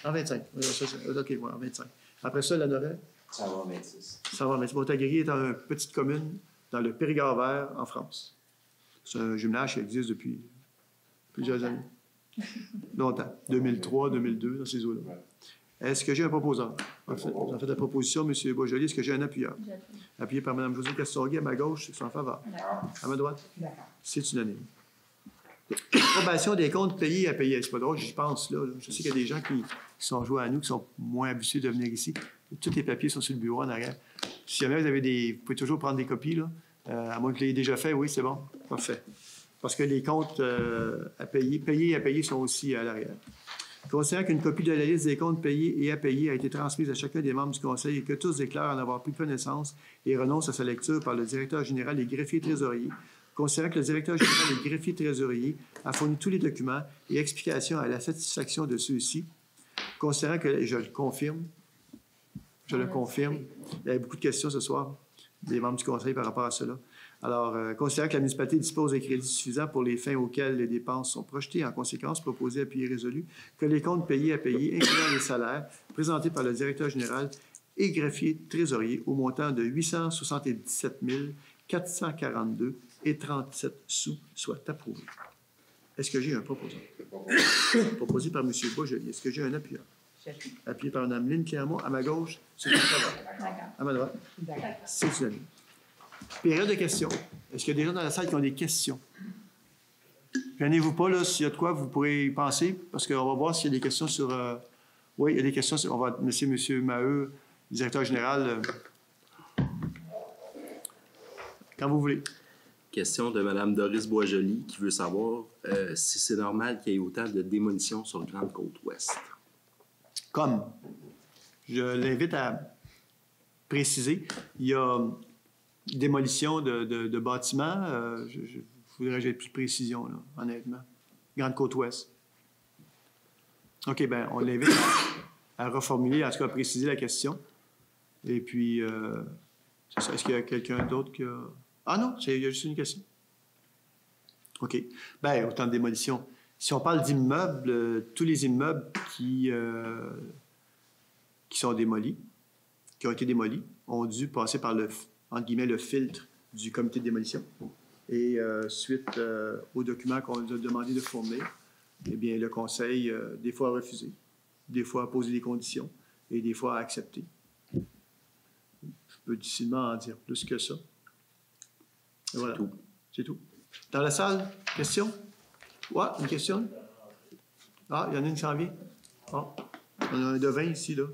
En 2025. En 25. OK, ouais, en 25. Après ça, Lanoret? Ça va en 26. Ça va, mais Montaguerrier est une petite commune dans le Périgord vert, en France. C'est un jumelage qui existe depuis plusieurs années. Longtemps. 2003, 2002, dans ces eaux-là. Est-ce que j'ai un proposeur? En fait la proposition, M. Boisjoli. Est-ce que j'ai un appuyeur? Appuyé par Mme Josée Castonguay à ma gauche, c'est en faveur. À ma droite? D'accord. C'est unanime. Approbation des comptes payés à payer. C'est pas drôle, j'y pense là. Je sais qu'il y a des gens qui sont joués à nous, qui sont moins habitués de venir ici. Tous les papiers sont sur le bureau en arrière. Si jamais vous avez vous pouvez toujours prendre des copies, là. À moins que vous l'ayez déjà fait, oui, c'est bon. Parfait. Parce que les comptes payés et à payer sont aussi à l'arrière. Considérant qu'une copie de la liste des comptes payés et à payer a été transmise à chacun des membres du Conseil et que tous déclarent en avoir pris connaissance et renoncent à sa lecture par le directeur général et greffier trésorier, considérant que le directeur général et greffier trésorier a fourni tous les documents et explications à la satisfaction de ceux-ci, considérant que, et je le confirme, il y avait beaucoup de questions ce soir des membres du Conseil par rapport à cela. Alors, considérant que la municipalité dispose des crédits suffisants pour les fins auxquelles les dépenses sont projetées, en conséquence, proposé, appuyé, résolu, que les comptes payés à payer, incluant les salaires, présentés par le directeur général et greffier trésorier au montant de 877 442 et 37 sous soient approuvés. Est-ce que j'ai un proposant? Proposé par M. Boisjoli. Est-ce que j'ai un appuyeur? Appuyé par Mme Lynne Clermont à ma gauche, c'est en faveur. À ma droite, c'est unanime. Période de questions. Est-ce qu'il y a des gens dans la salle qui ont des questions? Gênez-vous pas, là, s'il y a de quoi, vous pourrez y penser, parce qu'on va voir s'il y a des questions sur... Oui, il y a des questions. On va laisser M. Maheu, le directeur général, quand vous voulez. Question de Mme Doris Boisjoli qui veut savoir si c'est normal qu'il y ait autant de démolitions sur la Grande Côte-Ouest. Comme, je l'invite à préciser, il y a démolition de bâtiments. Je voudrais que j'aie plus de précision, là, honnêtement. Grande Côte-Ouest. OK, bien, on l'invite à reformuler, en tout cas à préciser la question. Et puis, c'est ça. Est-ce qu'il y a quelqu'un d'autre qui a... Ah non, il y a juste une question. OK. Bien, autant de démolition. Si on parle d'immeubles, tous les immeubles qui sont démolis, qui ont été démolis, ont dû passer par entre guillemets, le filtre du comité de démolition. Et suite aux documents qu'on nous a demandé de fournir, eh bien, le Conseil, des fois, a refusé, des fois, a posé des conditions et des fois, a accepté. Je peux difficilement en dire plus que ça. Et voilà. C'est tout. Dans la salle, question? Ouais, une question? Ah, il y en a une qui s'en vient. Ah, on a un de 20 ici, là.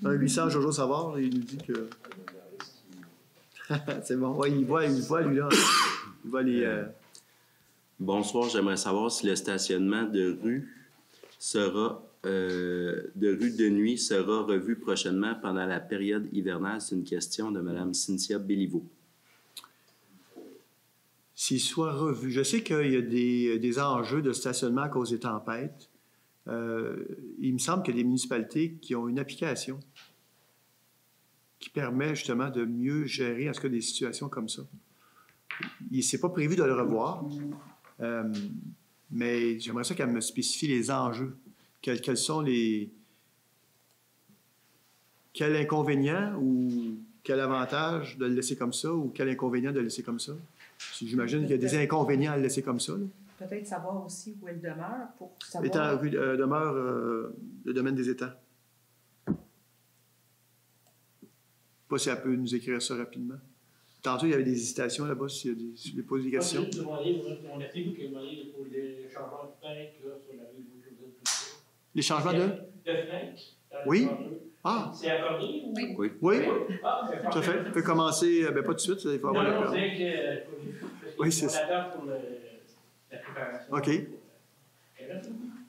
Un 800, Jojo Savard, il nous dit que... C'est bon. Ouais, il voit, lui, là. Il voit les... Bonsoir, j'aimerais savoir si le stationnement de rue de nuit sera revu prochainement pendant la période hivernale. C'est une question de Mme Cynthia Béliveau. S'il soit revu. Je sais qu'il y a des enjeux de stationnement à cause des tempêtes. Il me semble qu'il y a des municipalités qui ont une application qui permet justement de mieux gérer, en tout cas, des situations comme ça. Il n'est pas prévu de le revoir, mais j'aimerais ça qu'elle me spécifie les enjeux. Quels sont les... Quel inconvénient ou quel avantage de le laisser comme ça ou quel inconvénient de le laisser comme ça? J'imagine qu'il y a des inconvénients à le laisser comme ça. Là. Peut-être savoir aussi où elle demeure pour savoir... Demeure le domaine des étangs. Pas si elle peut nous écrire ça rapidement. Tantôt, il y avait des hésitations là-bas, si vous posez des questions. On a fait nous qui demandé pour les changements de fenêtres sur la rue de Joseph. Les changements de? De fenêtres. Oui. Ah, C'est à Cornier ou? Oui. oui, Ah, ben, tout à fait. On peut commencer, pas tout de suite, il faut avoir le Non, permis. c'est que. Oui, c'est ça. On attend pour la préparation. OK.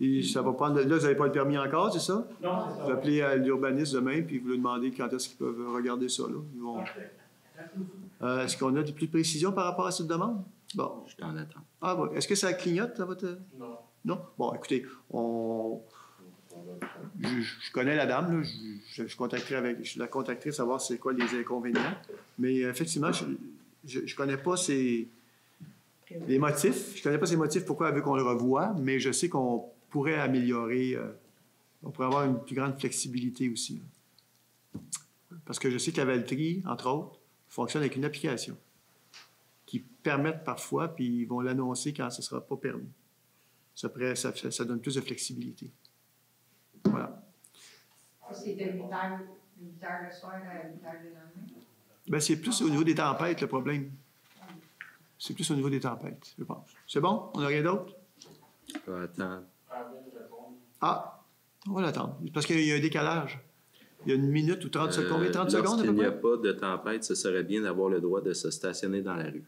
Et ça va prendre. Là, vous n'avez pas le permis encore, c'est ça? Non, c'est Vous ça. appelez à l'urbaniste demain, puis vous leur demandez quand est-ce qu'ils peuvent regarder ça. Là. Ils vont... Parfait. Est-ce qu'on a plus de précisions par rapport à cette demande? Bon. Je t'en attends. Ah, bon. Est-ce que ça clignote dans votre. Non. Non? Bon, écoutez, je connais la dame, là. Je la contacterai savoir c'est quoi les inconvénients. Mais effectivement, je ne connais pas les motifs. Je ne connais pas ses motifs, pourquoi elle veut qu'on le revoie, mais je sais qu'on pourrait améliorer, on pourrait avoir une plus grande flexibilité aussi. Là. Parce que je sais que la Valtrie, entre autres, fonctionne avec une application qui permettent parfois, puis ils vont l'annoncer quand ce ne sera pas permis. Ça donne plus de flexibilité. Voilà. C'est de 8 heures le soir à 8 heures le lendemain? Bien, c'est plus au niveau des tempêtes, le problème. C'est plus au niveau des tempêtes, je pense. C'est bon? On n'a rien d'autre? Attends. Ah, on va l'attendre. Parce qu'il y a un décalage. Il y a une minute ou 30 secondes. Combien? 30 secondes à peu Lorsqu'il n'y a près? pas de tempête, ce serait bien d'avoir le droit de se stationner dans la rue.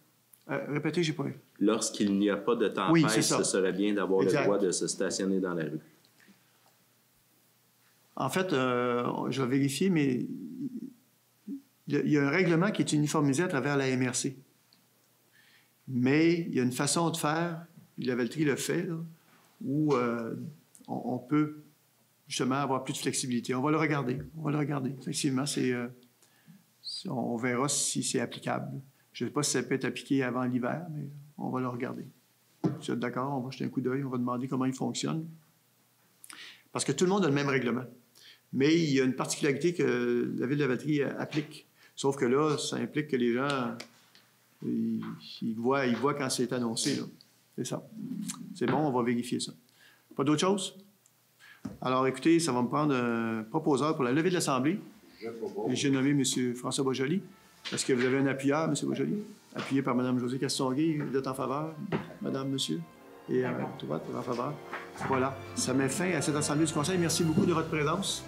Répétez, j'ai pas eu. Lorsqu'il n'y a pas de tempête, Oui, c'est ça. ce serait bien d'avoir Exact. le droit de se stationner dans la rue. En fait, je vais vérifier, mais il y a un règlement qui est uniformisé à travers la MRC. Mais il y a une façon de faire, la Valtrie le fait, là, où on peut justement avoir plus de flexibilité. On va le regarder. On va le regarder. Effectivement, on verra si c'est applicable. Je ne sais pas si ça peut être appliqué avant l'hiver, mais on va le regarder. Si vous êtes d'accord, on va jeter un coup d'œil, on va demander comment il fonctionne. Parce que tout le monde a le même règlement. Mais il y a une particularité que la Ville de Valtrie applique. Sauf que là, ça implique que les gens, ils voient quand c'est annoncé. Là. C'est ça. C'est bon, on va vérifier ça. Pas d'autre chose? Alors, écoutez, ça va me prendre un proposeur pour la levée de l'Assemblée. J'ai nommé M. François Boisjoli. Est-ce que vous avez un appuyeur, M. Boisjoli? Appuyé par Mme Josée Castonguay. Vous êtes en faveur, Madame, Monsieur? Et à droite, en faveur. Voilà. Ça met fin à cette Assemblée du Conseil. Merci beaucoup de votre présence.